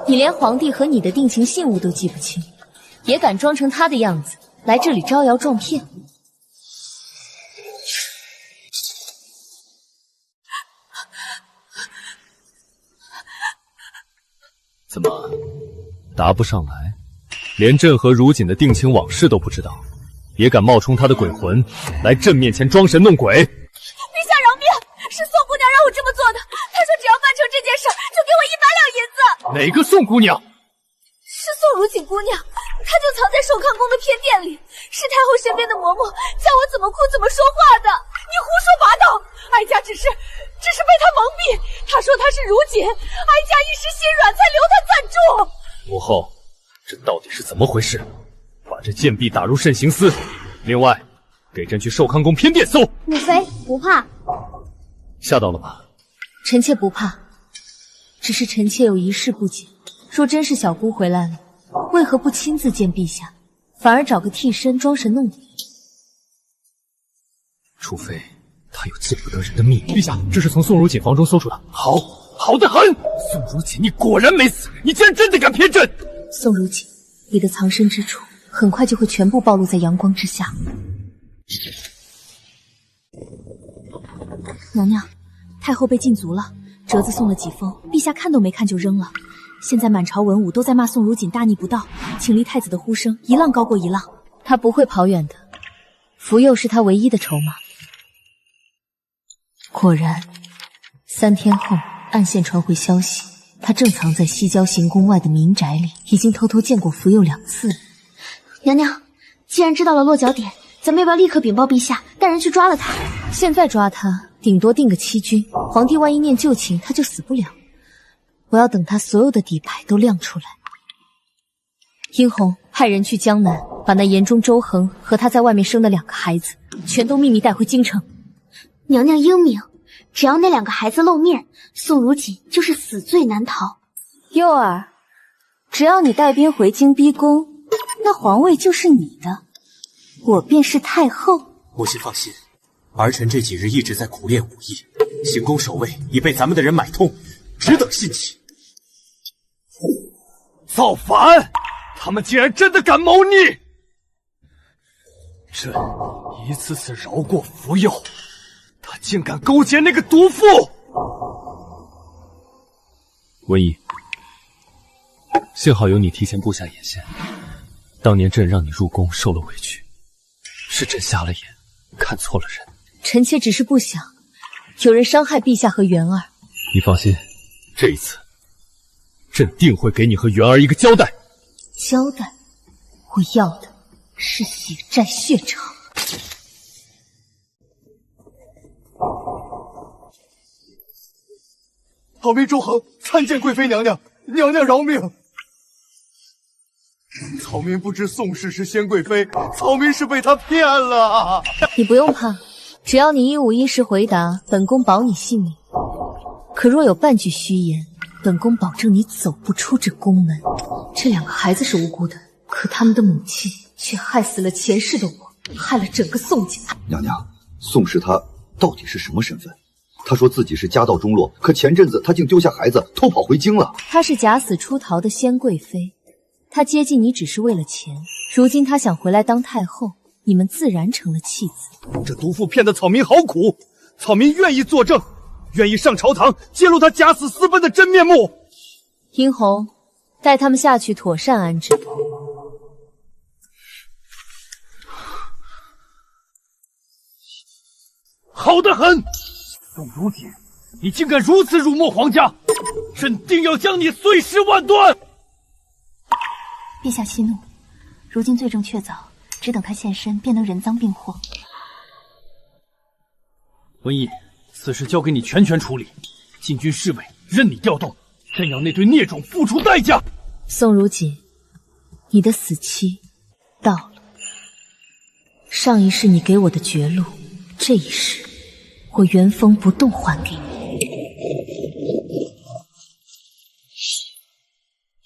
你连皇帝和你的定情信物都记不清，也敢装成他的样子来这里招摇撞骗？怎么答不上来？连朕和如锦的定情往事都不知道，也敢冒充他的鬼魂来朕面前装神弄鬼？陛下饶命！是宋姑娘让我这么做的，她说只要办成这件事就给我100两银子。哪个宋姑娘？是宋如锦姑娘，她就藏在寿康宫的偏殿里，是太后身边的嬷嬷教我怎么哭怎么说话的。你胡说八道！哀家只是被她蒙蔽，她说她是如锦，哀家一时心软才留她暂住。母后，这到底是怎么回事？把这贱婢打入慎刑司，另外，给朕去寿康宫偏殿搜。母妃不怕，吓到了吧？臣妾不怕，只是臣妾有一事不解：若真是小姑回来了，为何不亲自见陛下，反而找个替身装神弄鬼？除非他有见不得人的秘密。陛下，这是从宋如锦房中搜出的。好得很！宋如锦，你果然没死，你竟然真的敢骗朕！宋如锦，你的藏身之处很快就会全部暴露在阳光之下。娘娘，太后被禁足了，折子送了几封，陛下看都没看就扔了。现在满朝文武都在骂宋如锦大逆不道，请立太子的呼声一浪高过一浪。他不会跑远的，福佑是他唯一的筹码。果然，3天后，暗线传回消息，他正藏在西郊行宫外的民宅里，已经偷偷见过福佑2次了。娘娘，既然知道了落脚点，咱们要不要立刻禀报陛下，带人去抓了他？现在抓他，顶多定个7军，皇帝万一念旧情，他就死不了。我要等他所有的底牌都亮出来。殷红派人去江南，把那言中周恒和他在外面生的2个孩子，全都秘密带回京城。娘娘英明，只要那2个孩子露面，宋如锦就是死罪难逃。佑儿，只要你带兵回京逼宫，那皇位就是你的，我便是太后。母亲放心，儿臣这几日一直在苦练武艺，行宫守卫已被咱们的人买通，只等信息。造反！他们竟然真的敢谋逆！朕一次次饶过福佑，他竟敢勾结那个毒妇！文义，幸好有你提前布下眼线。当年朕让你入宫受了委屈，是朕瞎了眼，看错了人。臣妾只是不想有人伤害陛下和元儿。你放心，这一次，朕定会给你和元儿一个交代。交代？我要的是血债血偿。草民周恒参见贵妃娘娘，娘娘饶命！草民不知宋氏是仙贵妃，草民是被她骗了。你不用怕，只要你一五一十回答，本宫保你性命。可若有半句虚言，本宫保证你走不出这宫门。这2个孩子是无辜的，可他们的母亲却害死了前世的我，害了整个宋家。娘娘，宋氏她到底是什么身份？她说自己是家道中落，可前阵子她竟丢下孩子偷跑回京了。她是假死出逃的仙贵妃，她接近你只是为了钱，如今她想回来当太后，你们自然成了弃子。这毒妇骗得草民好苦，草民愿意作证，愿意上朝堂揭露他假死私奔的真面目。殷红，带他们下去妥善安置。好得很！宋如锦，你竟敢如此辱没皇家，朕定要将你碎尸万段！陛下息怒，如今罪证确凿，只等他现身，便能人赃并获。文义，此事交给你全权处理，禁军侍卫任你调动，朕要那堆孽种付出代价。宋如锦，你的死期到了。上一世你给我的绝路，这一世我原封不动还给你。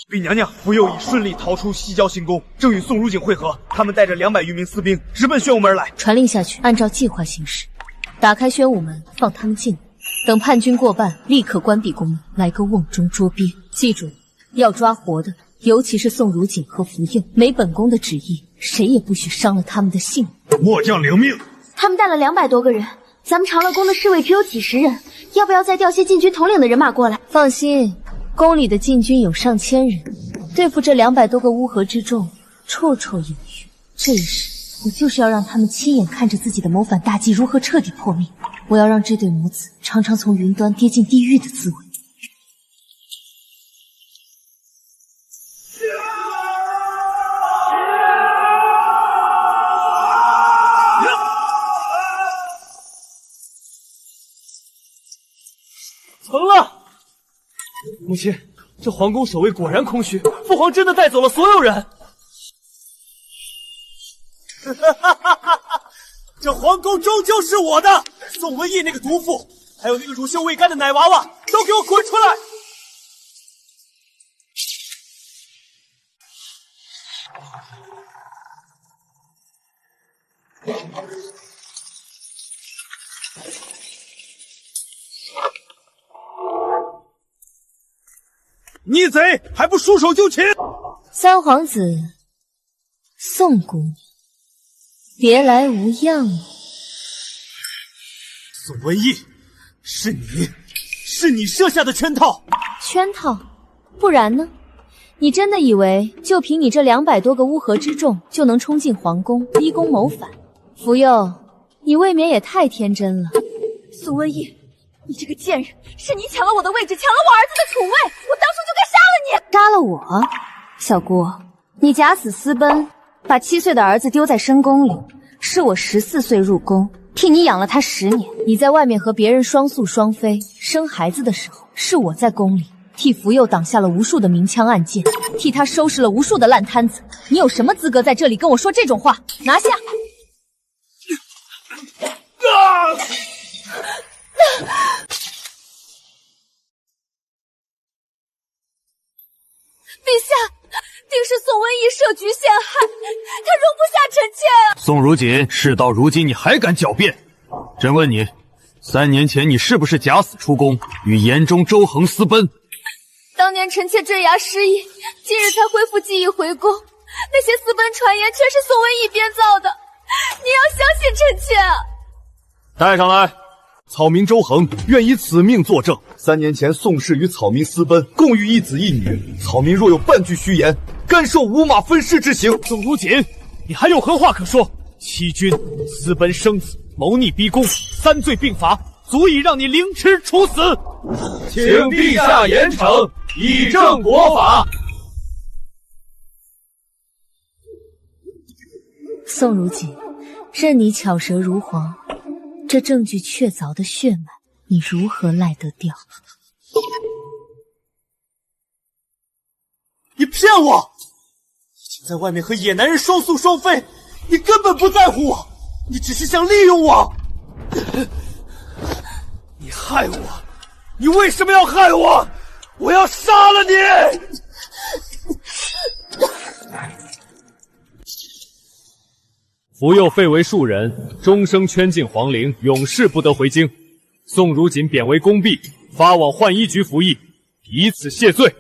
禀娘娘，福佑已顺利逃出西郊行宫，正与宋如锦会合。他们带着200余名私兵直奔宣武门来。传令下去，按照计划行事，打开宣武门，放他们进来。等叛军过半，立刻关闭宫门，来个瓮中捉鳖。记住，要抓活的，尤其是宋如锦和福佑。没本宫的旨意，谁也不许伤了他们的性命。末将领命。他们带了200多个人，咱们长乐宫的侍卫只有几十人，要不要再调些禁军统领的人马过来？放心，宫里的禁军有上千人，对付这200多个乌合之众，绰绰有余。这一世，我就是要让他们亲眼看着自己的谋反大计如何彻底破灭。我要让这对母子尝尝从云端跌进地狱的滋味。成了！母亲，这皇宫守卫果然空虚，父皇真的带走了所有人。这皇宫终究是我的。宋文义那个毒妇，还有那个乳臭未干的奶娃娃，都给我滚出来！逆贼，还不束手就擒！三皇子，宋姑娘，别来无恙啊！宋文义，是你设下的圈套！圈套？不然呢？你真的以为就凭你这200多个乌合之众就能冲进皇宫，逼宫谋反？福佑，你未免也太天真了。宋文义，你这个贱人，是你抢了我的位置，抢了我儿子的储位，我当初就该杀了你！杀了我？小姑，你假死私奔，把7岁的儿子丢在深宫里，是我14岁入宫，替你养了他10年。你在外面和别人双宿双飞，生孩子的时候，是我在宫里替福佑挡下了无数的明枪暗箭，替他收拾了无数的烂摊子。你有什么资格在这里跟我说这种话？拿下！陛下，定是宋文义设局陷害，他容不下臣妾啊！宋如锦，事到如今你还敢狡辩？朕问你，3年前你是不是假死出宫，与延中周恒私奔？当年臣妾坠崖失忆，今日才恢复记忆回宫，那些私奔传言全是宋文义编造的，你要相信臣妾啊！带上来。草民周恒愿以此命作证，3年前宋氏与草民私奔，共育1子1女。草民若有半句虚言，甘受5马分尸之刑。宋如锦，你还有何话可说？欺君、私奔生子、谋逆逼宫，3罪并罚，足以让你凌迟处死。请陛下严惩，以正国法。宋如锦，任你巧舌如簧，这证据确凿的血脉，你如何赖得掉？你骗我！已经在外面和野男人双宿双飞，你根本不在乎我，你只是想利用我。你害我！你为什么要害我？我要杀了你！福佑废为庶人，终生圈禁皇陵，永世不得回京。宋如锦贬为宫婢，发往浣衣局服役，以此谢罪。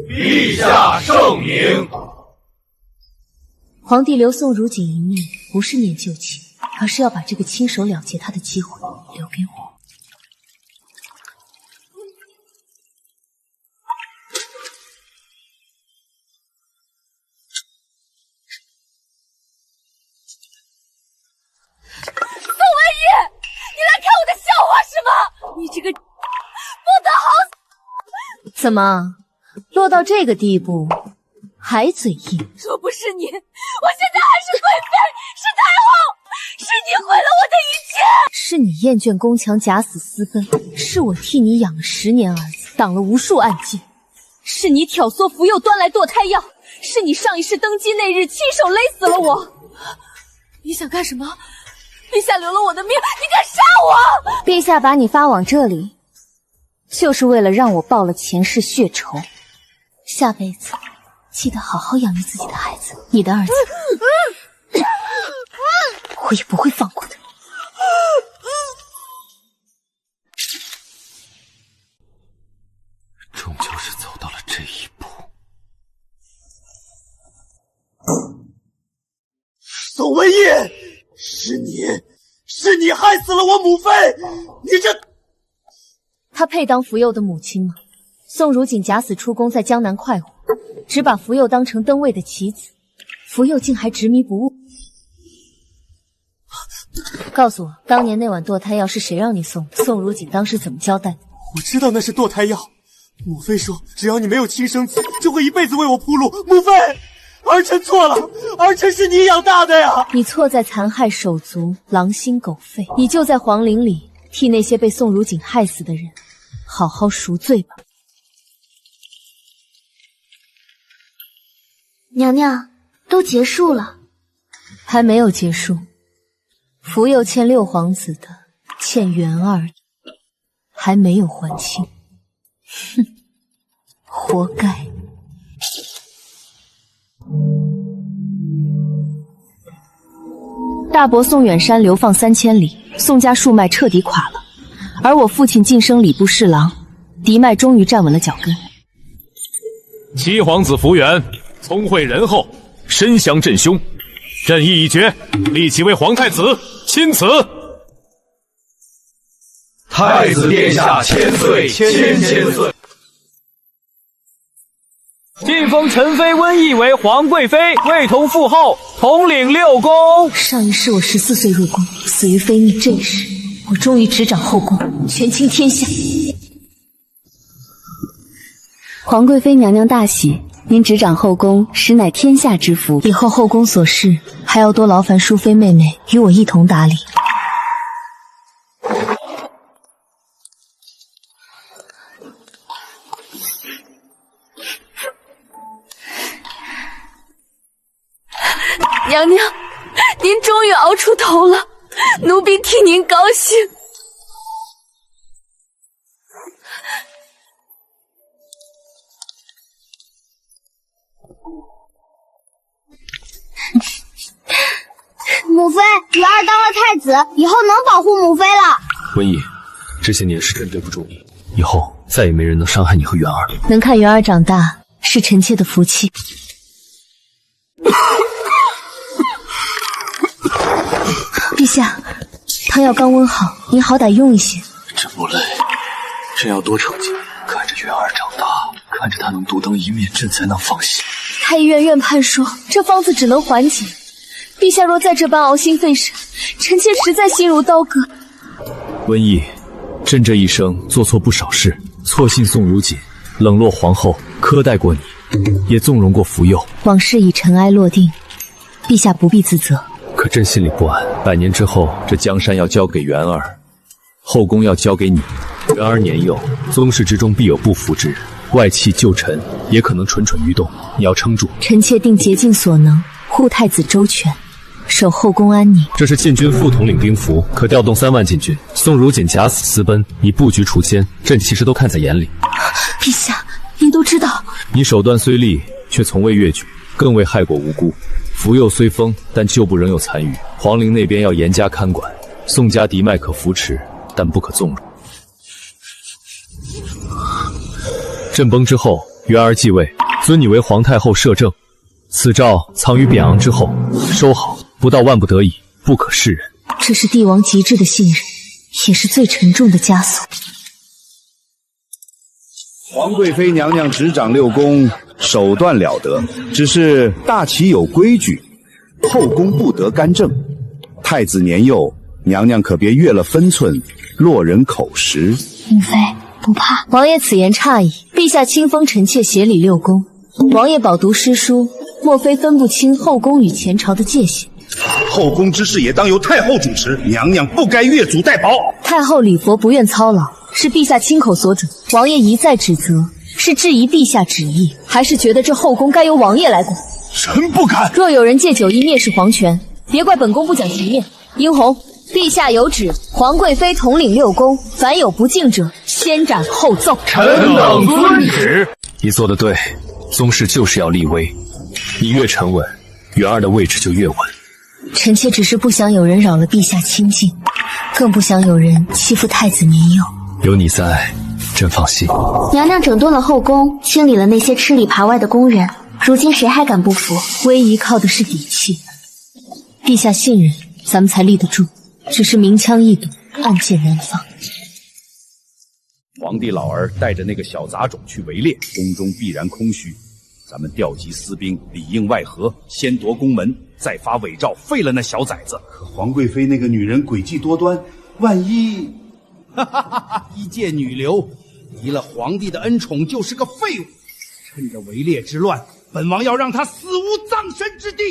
陛下圣明。皇帝留宋如锦一命，不是念旧情，而是要把这个亲手了结他的机会留给我。你这个不得好死！怎么落到这个地步，还嘴硬？若不是你，我现在还是贵妃，是太后，是你毁了我的一切。是你厌倦宫墙，假死私奔，是我替你养了10年儿子，挡了无数暗箭，是你挑唆福佑端来堕胎药，是你上一世登基那日亲手勒死了我。你想干什么？陛下留了我的命，你敢杀我？陛下把你发往这里，就是为了让我报了前世血仇。下辈子记得好好养育自己的孩子，你的儿子，我也不会放过的。终究是走到了这一步。宋文义，是你害死了我母妃！你这……她配当福佑的母亲吗？宋如锦假死出宫，在江南快活，只把福佑当成登位的棋子，福佑竟还执迷不悟。告诉我，当年那碗堕胎药是谁让你送的？宋如锦当时怎么交代的？我知道那是堕胎药，母妃说只要你没有亲生子，就会一辈子为我铺路。母妃，儿臣错了，儿臣是你养大的呀！你错在残害手足，狼心狗肺。你就在皇陵里替那些被宋如锦害死的人好好赎罪吧。娘娘，都结束了。还没有结束。福佑欠六皇子的，欠元儿的，还没有还清。哼，活该。大伯宋远山流放3000里，宋家树脉彻底垮了，而我父亲晋升礼部侍郎，嫡脉终于站稳了脚跟。七皇子福源聪慧仁厚，身降朕兄，朕意已决，立其为皇太子，钦此。太子殿下千岁，千岁。晋封陈妃温懿为皇贵妃，位同父后，统领6宫。上一世我14岁入宫，死于非命，这一世我终于执掌后宫，权倾天下。皇贵妃娘娘大喜，您执掌后宫，实乃天下之福。以后后宫琐事还要多劳烦淑妃妹妹与我一同打理。娘娘，您终于熬出头了，奴婢替您高兴。母妃，元儿当了太子，以后能保护母妃了。温懿，这些年是朕对不住你，以后再也没人能伤害你和元儿了。能看元儿长大，是臣妾的福气。陛下，汤药刚温好，您好歹用一些。朕不累，朕要多承敬，看着元儿长大，看着他能独当一面，朕才能放心。太医院院判说，这方子只能缓解。陛下若再这般熬心费神，臣妾实在心如刀割。温懿，朕这一生做错不少事，错信宋如锦，冷落皇后，苛待过你，也纵容过福佑。往事已尘埃落定，陛下不必自责。可朕心里不安，100年之后，这江山要交给元儿，后宫要交给你。元儿年幼，宗室之中必有不服之人，外戚旧臣也可能蠢蠢欲动，你要撑住。臣妾定竭尽所能，护太子周全，守后宫安宁。这是禁军副统领兵符，可调动3万禁军。宋如锦假死私奔，你布局除奸，朕其实都看在眼里。陛下，您都知道。你手段虽利，却从未越矩，更未害过无辜。福佑虽丰，但旧部仍有残余，皇陵那边要严加看管。宋家嫡脉可扶持，但不可纵容。朕崩之后，元儿继位，尊你为皇太后摄政。此诏藏于匾额之后，收好，不到万不得已，不可示人。这是帝王极致的信任，也是最沉重的枷锁。皇贵妃娘娘执掌6宫，手段了得，只是大齐有规矩，后宫不得干政。太子年幼，娘娘可别越了分寸，落人口实。母妃不怕。王爷此言差矣，陛下亲封臣妾协理6宫，王爷饱读诗书，莫非分不清后宫与前朝的界限？后宫之事也当由太后主持，娘娘不该越俎代庖。太后礼佛不愿操劳，是陛下亲口所准。王爷一再指责，是质疑陛下旨意，还是觉得这后宫该由王爷来管？臣不敢。若有人借酒意蔑视皇权，别怪本宫不讲情面。殷红，陛下有旨，皇贵妃统领6宫，凡有不敬者，先斩后奏。臣等遵旨。你做得对，宗室就是要立威，你越沉稳，元儿的位置就越稳。臣妾只是不想有人扰了陛下清静，更不想有人欺负太子年幼。有你在，朕放心。娘娘整顿了后宫，清理了那些吃里扒外的宫人，如今谁还敢不服？威仪靠的是底气，陛下信任，咱们才立得住。只是明枪易堵，暗箭难防。皇帝老儿带着那个小杂种去围猎，宫中必然空虚。咱们调集私兵，里应外合，先夺宫门，再发伪诏，废了那小崽子。可皇贵妃那个女人诡计多端，万一……一介女流，离了皇帝的恩宠，就是个废物。趁着围猎之乱，本王要让她死无葬身之地。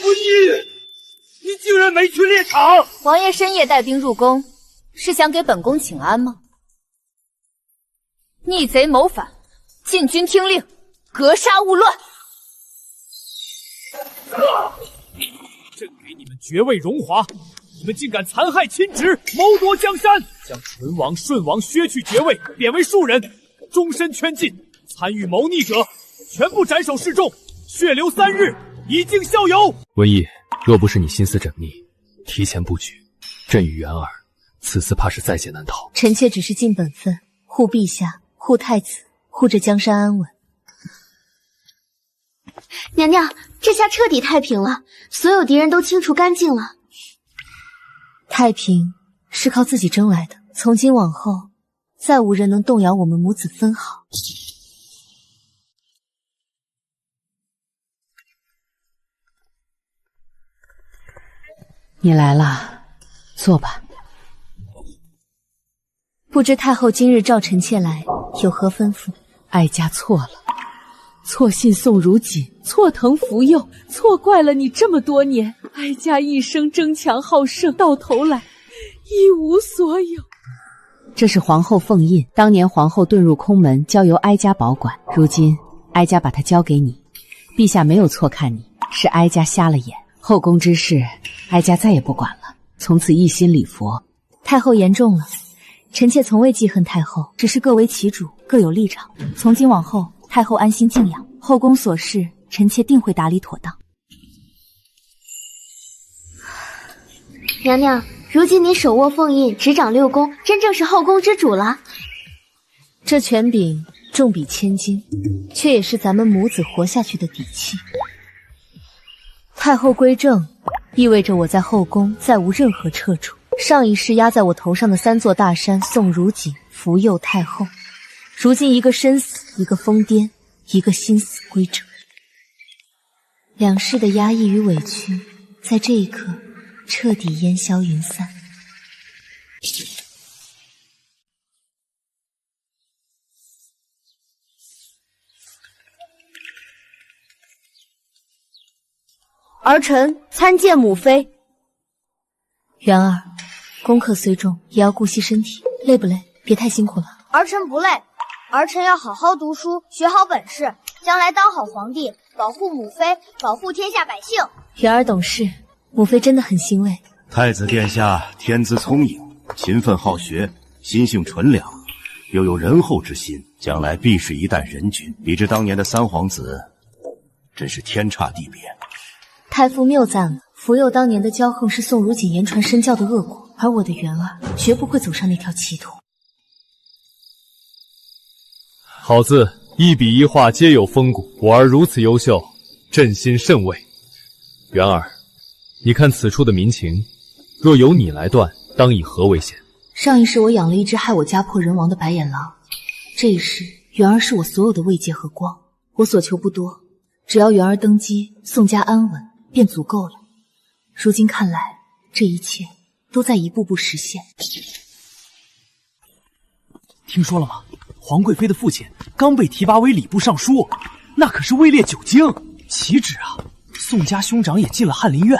温懿，你竟然没去猎场！王爷深夜带兵入宫，是想给本宫请安吗？逆贼谋反，禁军听令，格杀勿乱。朕给你们爵位荣华，你们竟敢残害亲侄，谋夺江山，将纯王、顺王削去爵位，贬为庶人，终身圈禁。参与谋逆者，全部斩首示众，血流3日，以儆效尤。文义，若不是你心思缜密，提前布局，朕与元儿此次怕是在劫难逃。臣妾只是尽本分，护陛下，护太子，护着江山安稳。娘娘，这下彻底太平了，所有敌人都清除干净了。太平是靠自己争来的，从今往后，再无人能动摇我们母子分毫。你来了，坐吧。不知太后今日召臣妾来，有何吩咐？哀家错了，错信宋如锦，错疼福佑，错怪了你这么多年。哀家一生争强好胜，到头来一无所有。这是皇后凤印，当年皇后遁入空门，交由哀家保管，如今哀家把它交给你。陛下没有错看你，是哀家瞎了眼。后宫之事，哀家再也不管了，从此一心礼佛。太后言重了，臣妾从未记恨太后，只是各为其主，各有立场。从今往后，太后安心静养，后宫琐事，臣妾定会打理妥当。娘娘，如今你手握凤印，执掌6宫，真正是后宫之主了。这权柄重比千金，却也是咱们母子活下去的底气。太后归正，意味着我在后宫再无任何掣肘。上一世压在我头上的3座大山，宋如锦、福佑太后，如今一个身死，一个疯癫，一个心死归正。两世的压抑与委屈，在这一刻彻底烟消云散。儿臣参见母妃。元儿，功课虽重，也要顾惜身体，累不累？别太辛苦了。儿臣不累，儿臣要好好读书，学好本事，将来当好皇帝，保护母妃，保护天下百姓。元儿懂事，母妃真的很欣慰。太子殿下天资聪颖，勤奋好学，心性纯良，又有仁厚之心，将来必是一代人君。比之当年的3皇子，真是天差地别。太傅谬赞了，福佑当年的骄横是宋如锦言传身教的恶果，而我的元儿绝不会走上那条歧途。好字，一笔一画皆有风骨，我儿如此优秀，朕心甚慰。元儿，你看此处的民情，若由你来断，当以何为先？上一世我养了一只害我家破人亡的白眼狼，这一世元儿是我所有的慰藉和光。我所求不多，只要元儿登基，宋家安稳便足够了。如今看来，这一切都在一步步实现。听说了吗？皇贵妃的父亲刚被提拔为礼部尚书，那可是位列9京，岂止啊！宋家兄长也进了翰林院，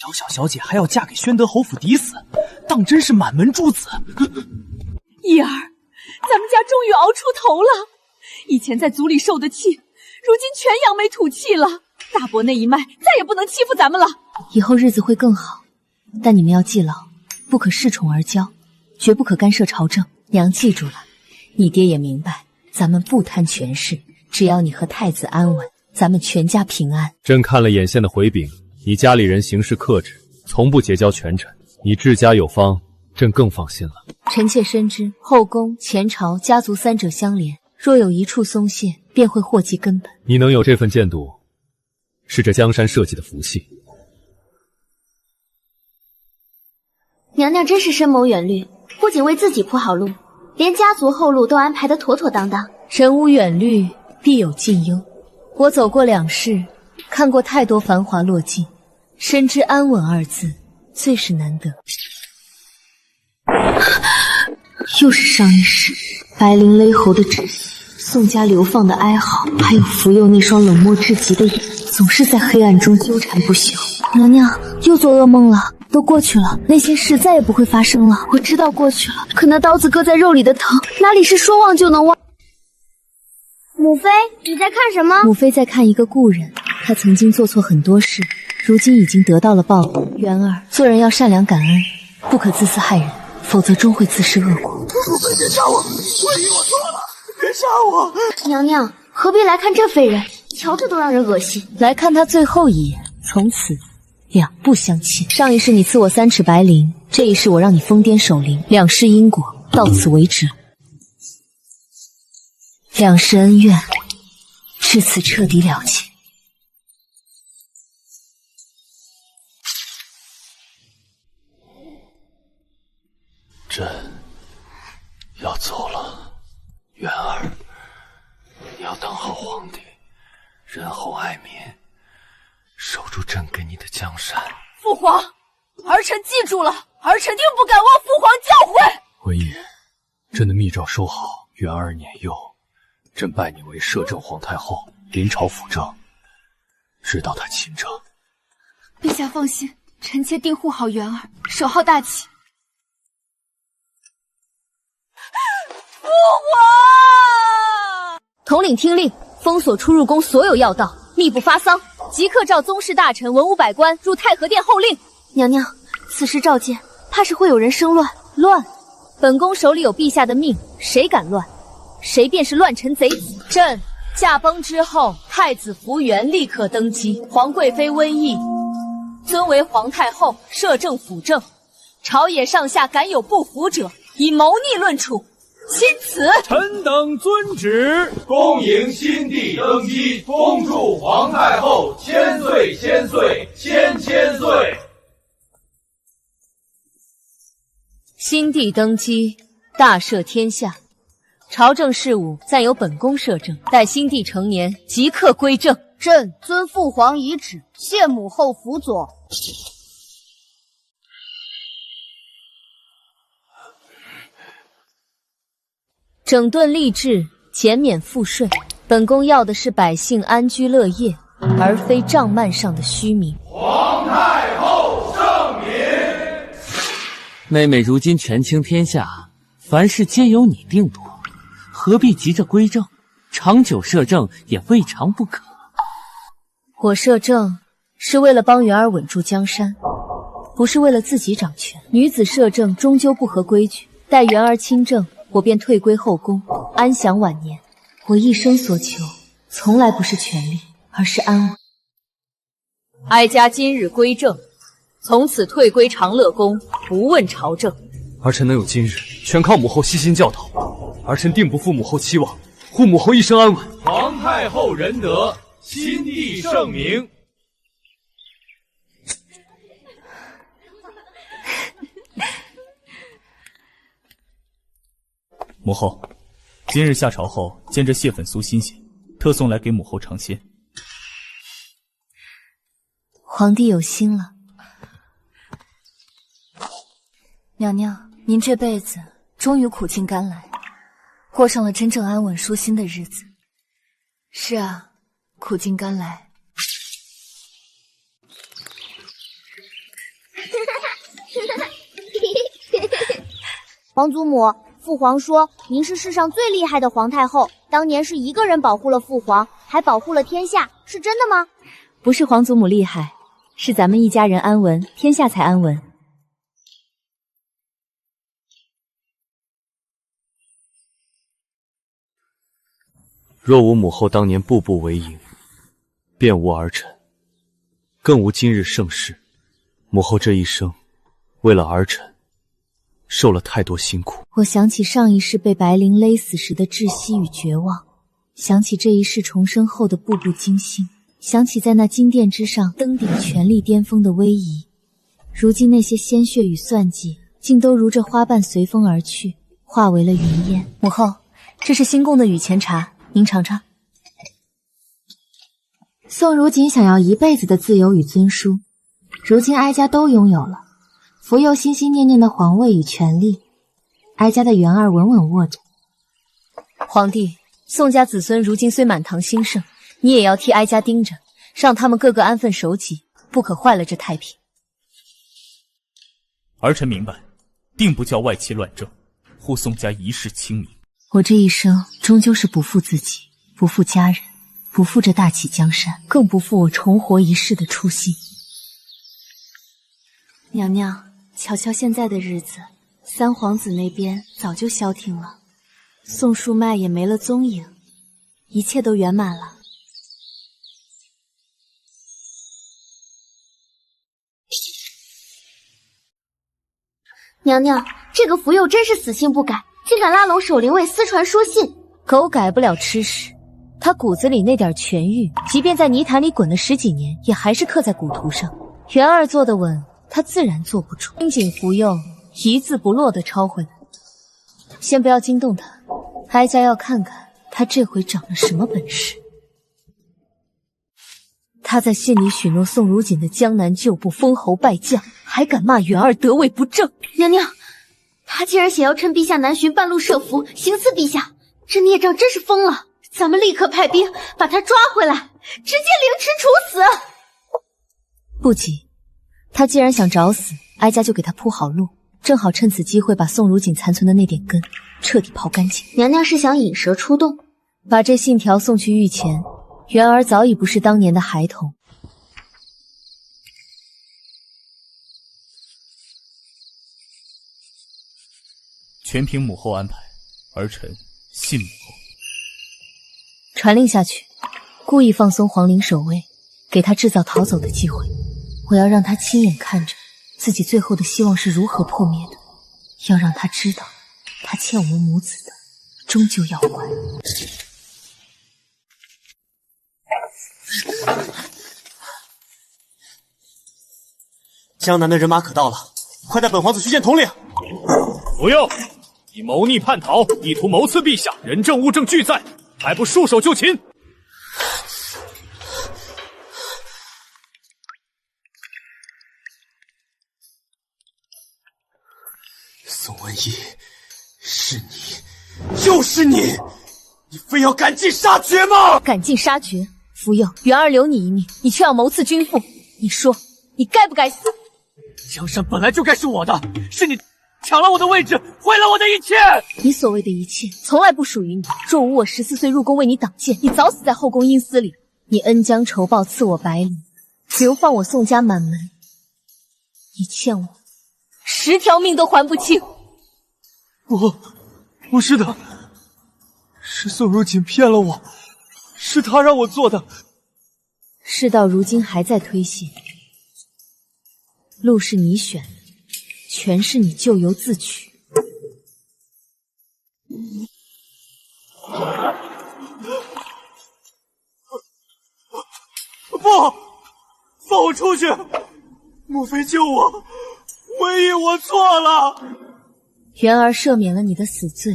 姚小小姐还要嫁给宣德侯府嫡子，当真是满门诸子。义儿，咱们家终于熬出头了。以前在族里受的气，如今全扬眉吐气了。大伯那一脉再也不能欺负咱们了。以后日子会更好，但你们要记牢，不可恃宠而骄，绝不可干涉朝政。娘记住了，你爹也明白，咱们不贪权势，只要你和太子安稳，咱们全家平安。朕看了眼线的回禀，你家里人行事克制，从不结交权臣，你治家有方，朕更放心了。臣妾深知后宫、前朝、家族3者相连，若有一处松懈，便会祸及根本。你能有这份见度，是这江山社稷的福气。娘娘真是深谋远虑，不仅为自己铺好路，连家族后路都安排得妥妥当当。人无远虑，必有近忧。我走过2世，看过太多繁华落尽，深知安稳2字最是难得。又是上一世白绫勒喉的窒息，宋家流放的哀嚎，还有福佑那双冷漠至极的眼，总是在黑暗中纠缠不休。娘娘又做噩梦了，都过去了，那些事再也不会发生了。我知道过去了，可那刀子割在肉里的疼，哪里是说忘就能忘？母妃，你在看什么？母妃在看一个故人，他曾经做错很多事，如今已经得到了报应。元儿，做人要善良感恩，不可自私害人，否则终会自食恶果。母妃，别杀我！我错了，别杀我！娘娘何必来看这废人？瞧着都让人恶心。来看他最后一眼，从此两不相欠。上一世你赐我3尺白绫，这一世我让你疯癫守灵，两世因果到此为止。两世恩怨至此彻底了结。朕要走了，元儿，你要当好皇帝，仁厚爱民，守住朕给你的江山。父皇，儿臣记住了，儿臣定不敢忘父皇教诲。文义，朕的密诏收好。元儿年幼，朕拜你为摄政皇太后，临朝辅政，直到她亲政。陛下放心，臣妾定护好元儿，守好大旗。父皇！统领听令，封锁出入宫所有要道，密不发丧，即刻召宗室大臣、文武百官入太和殿候令。娘娘，此时召见，怕是会有人生乱。乱？本宫手里有陛下的命，谁敢乱，谁便是乱臣贼子。朕驾崩之后，太子福元立刻登基，皇贵妃温懿尊为皇太后，摄政辅政。朝野上下敢有不服者，以谋逆论处。钦此。臣等遵旨。恭迎新帝登基，恭祝皇太后千岁千岁千岁。新帝登基，大赦天下，朝政事务暂由本宫摄政，待新帝成年，即刻归政。朕遵父皇遗旨，谢母后辅佐。整顿吏治，减免赋税。本宫要的是百姓安居乐业，而非帐幔上的虚名。皇太后圣明。妹妹如今权倾天下，凡事皆由你定夺，何必急着归政？长久摄政也未尝不可。我摄政是为了帮元儿稳住江山，不是为了自己掌权。女子摄政终究不合规矩，待元儿亲政，我便退归后宫，安享晚年。我一生所求，从来不是权力，而是安稳。哀家今日归政，从此退归长乐宫，不问朝政。儿臣能有今日，全靠母后悉心教导。儿臣定不负母后期望，护母后一生安稳。皇太后仁德，新帝圣明。母后，今日下朝后见着蟹粉酥新鲜，特送来给母后尝鲜。皇帝有心了。娘娘，您这辈子终于苦尽甘来，过上了真正安稳舒心的日子。是啊，苦尽甘来。皇祖母，父皇说您是世上最厉害的皇太后，当年是一个人保护了父皇，还保护了天下，是真的吗？不是皇祖母厉害，是咱们一家人安稳，天下才安稳。若无母后当年步步为营，便无儿臣，更无今日盛世。母后这一生，为了儿臣，受了太多辛苦。我想起上一世被白绫勒死时的窒息与绝望，想起这一世重生后的步步惊心，想起在那金殿之上登顶权力巅峰的威仪。如今那些鲜血与算计，竟都如这花瓣随风而去，化为了云烟。母后，这是新贡的雨前茶，您尝尝。宋如锦想要一辈子的自由与尊殊，如今哀家都拥有了。福佑心心念念的皇位与权力，哀家的元儿稳稳握着。皇帝，宋家子孙如今虽满堂兴盛，你也要替哀家盯着，让他们个个安分守己，不可坏了这太平。儿臣明白，定不叫外戚乱政，护宋家一世清明。我这一生终究是不负自己，不负家人，不负这大启江山，更不负我重活一世的初心。娘娘，瞧瞧现在的日子，三皇子那边早就消停了，宋树脉也没了踪影，一切都圆满了。娘娘，这个福佑真是死性不改，竟敢拉拢守灵卫私传说信。狗改不了吃屎，他骨子里那点权欲，即便在泥潭里滚了10几年，也还是刻在骨图上。元儿坐得稳，他自然坐不住。盯紧福佑，一字不落地抄回来。先不要惊动他，哀家要看看他这回长了什么本事。他在信里许诺宋如锦的江南旧部封侯拜将，还敢骂元儿得位不正。娘娘，他竟然想要趁陛下南巡半路设伏，行刺陛下，这孽障真是疯了！咱们立刻派兵把他抓回来，直接凌迟处死。不急，他既然想找死，哀家就给他铺好路，正好趁此机会把宋如锦残存的那点根彻底刨干净。娘娘是想引蛇出洞，把这信条送去御前。元儿早已不是当年的孩童。全凭母后安排，儿臣信母后。传令下去，故意放松皇陵守卫，给他制造逃走的机会。我要让他亲眼看着自己最后的希望是如何破灭的，要让他知道，他欠我们母子的，终究要还。江南的人马可到了，快带本皇子去见统领。不用，你谋逆叛逃，意图谋刺陛下，人证物证俱在，还不束手就擒？宋文义，是你，就是你，你非要赶尽杀绝吗？赶尽杀绝？福佑，元儿留你一命，你却要谋刺君父，你说你该不该死？江山本来就该是我的，是你抢了我的位置，毁了我的一切。你所谓的一切，从来不属于你。若无我14岁入宫为你挡箭，你早死在后宫阴司里。你恩将仇报，赐我百里，流放我宋家满门，你欠我10条命都还不清。不是的，是宋如锦骗了我，是他让我做的。事到如今还在推卸，路是你选的，权是你咎由自取。不，放我出去！母妃救我，文义，我错了。元儿赦免了你的死罪，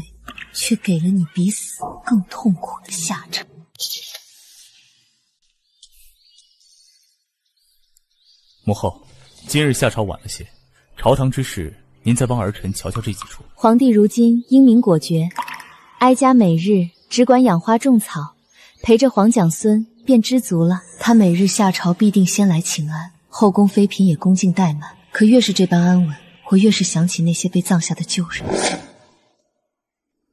却给了你比死更痛苦的下场。母后，今日下朝晚了些，朝堂之事，您再帮儿臣瞧瞧这几处。皇帝如今英明果决，哀家每日只管养花种草，陪着皇长孙便知足了。他每日下朝必定先来请安，后宫妃嫔也恭敬怠慢。可越是这般安稳，我越是想起那些被葬下的旧人。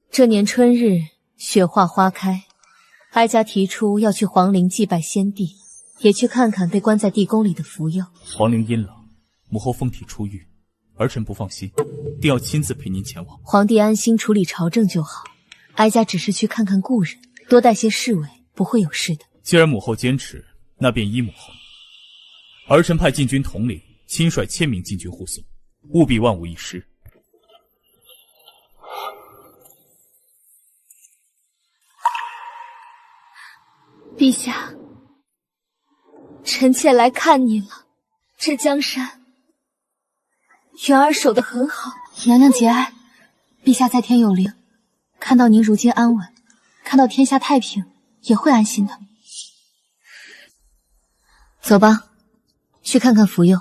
这年春日，雪化花开，哀家提出要去皇陵祭拜先帝，也去看看被关在地宫里的福佑。皇陵阴冷，母后凤体出狱，儿臣不放心，定要亲自陪您前往。皇帝安心处理朝政就好，哀家只是去看看故人，多带些侍卫，不会有事的。既然母后坚持，那便依母后。儿臣派禁军统领亲率1000名禁军护送，务必万无一失。陛下，臣妾来看你了。这江山，元儿守得很好。娘娘节哀，陛下在天有灵，看到您如今安稳，看到天下太平，也会安心的。走吧，去看看福佑。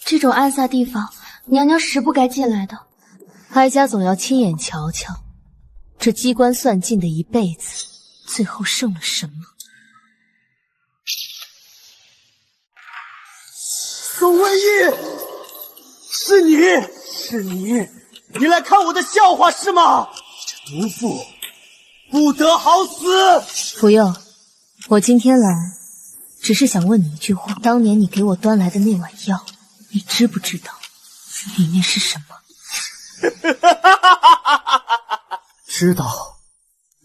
这种暗煞地方，娘娘实不该进来的。哀家总要亲眼瞧瞧，这机关算尽的一辈子，最后剩了什么？宋文义，是你，你来看我的笑话是吗？这毒妇不得好死！福佑，我今天来，只是想问你一句话：当年你给我端来的那碗药，你知不知道里面是什么？知道，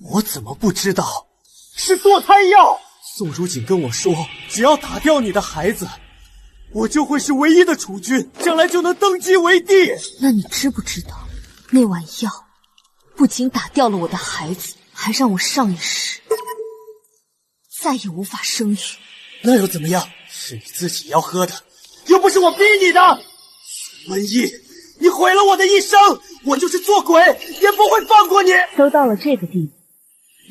我怎么不知道？是堕胎药。宋如锦跟我说，只要打掉你的孩子，我就会是唯一的储君，将来就能登基为帝。那你知不知道，那碗药不仅打掉了我的孩子，还让我上一世再也无法生育。那又怎么样？是你自己要喝的，又不是我逼你的。瘟疫，你毁了我的一生，我就是做鬼也不会放过你。都到了这个地步，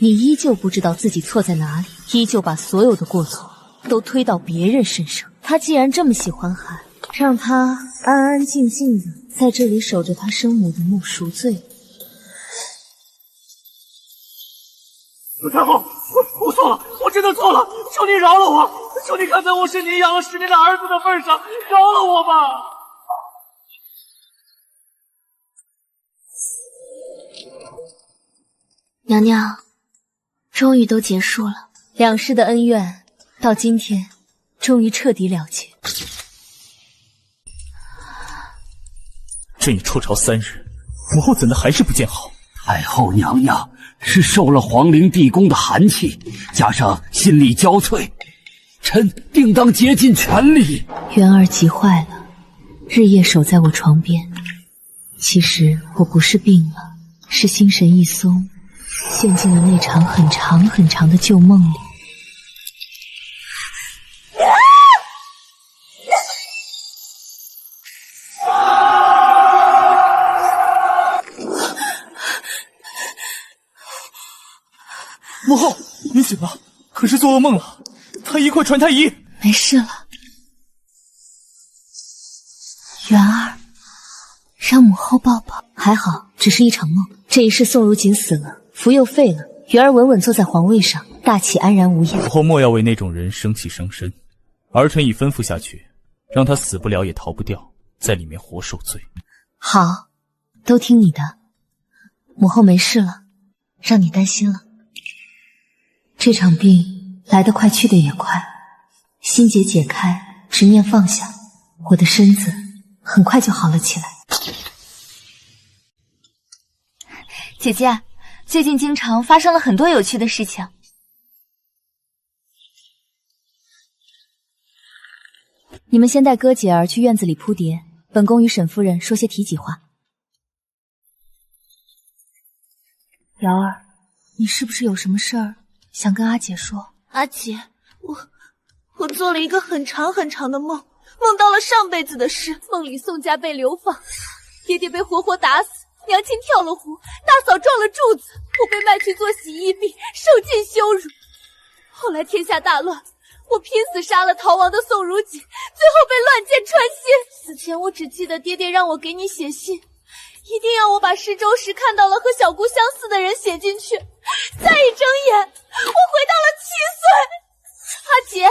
你依旧不知道自己错在哪里，依旧把所有的过错都推到别人身上。他既然这么喜欢海，让他安安静静的在这里守着他生母的墓赎罪。太后，我错了，我真的错了，求你饶了我，求你看在我是你养了10年的儿子的份上，饶了我吧。娘娘，终于都结束了，两世的恩怨到今天终于彻底了结。朕已辍朝3日，母后怎的还是不见好？太后娘娘是受了皇陵地宫的寒气，加上心力交瘁，臣定当竭尽全力。元儿急坏了，日夜守在我床边。其实我不是病了，是心神一松，陷进了那场很长很长的旧梦里。母后，你醒了，可是做噩梦了？太医，快传太医！没事了，元儿，让母后抱抱。还好，只是一场梦。这一世宋如锦死了，福佑废了，元儿稳稳坐在皇位上，大器安然无恙。母后莫要为那种人生气伤身，儿臣已吩咐下去，让他死不了也逃不掉，在里面活受罪。好，都听你的。母后没事了，让你担心了。这场病来得快，去得也快，心结解开，执念放下，我的身子很快就好了起来。姐姐，最近京城发生了很多有趣的事情。你们先带哥姐儿去院子里铺蝶，本宫与沈夫人说些体己话。瑶儿，你是不是有什么事儿想跟阿姐说？阿姐，我做了一个很长很长的梦，梦到了上辈子的事。梦里宋家被流放，爹爹被活活打死，娘亲跳了湖，大嫂撞了柱子，我被卖去做洗衣婢，受尽羞辱。后来天下大乱，我拼死杀了逃亡的宋如锦，最后被乱箭穿心。死前我只记得爹爹让我给你写信，一定要我把施粥时看到了和小姑相似的人写进去。再一睁眼，我回到了7岁。阿姐，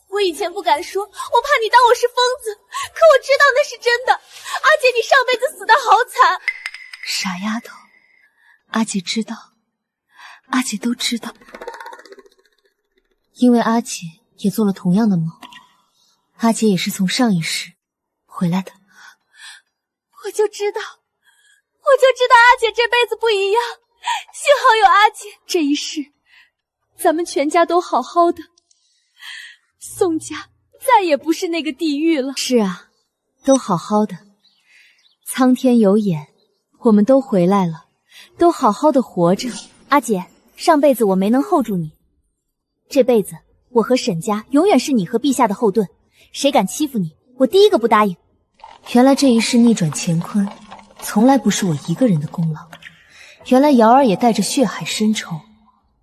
我以前不敢说，我怕你当我是疯子，可我知道那是真的。阿姐，你上辈子死得好惨。傻丫头，阿姐知道，阿姐都知道，因为阿姐也做了同样的梦，阿姐也是从上一世回来的。我就知道阿姐这辈子不一样，幸好有阿姐，这一世咱们全家都好好的，宋家再也不是那个地狱了。是啊，都好好的，苍天有眼，我们都回来了，都好好的活着。阿姐，上辈子我没能 hold 住你，这辈子我和沈家永远是你和陛下的后盾，谁敢欺负你，我第一个不答应。原来这一世逆转乾坤从来不是我一个人的功劳，原来瑶儿也带着血海深仇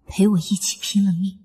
陪我一起拼了命。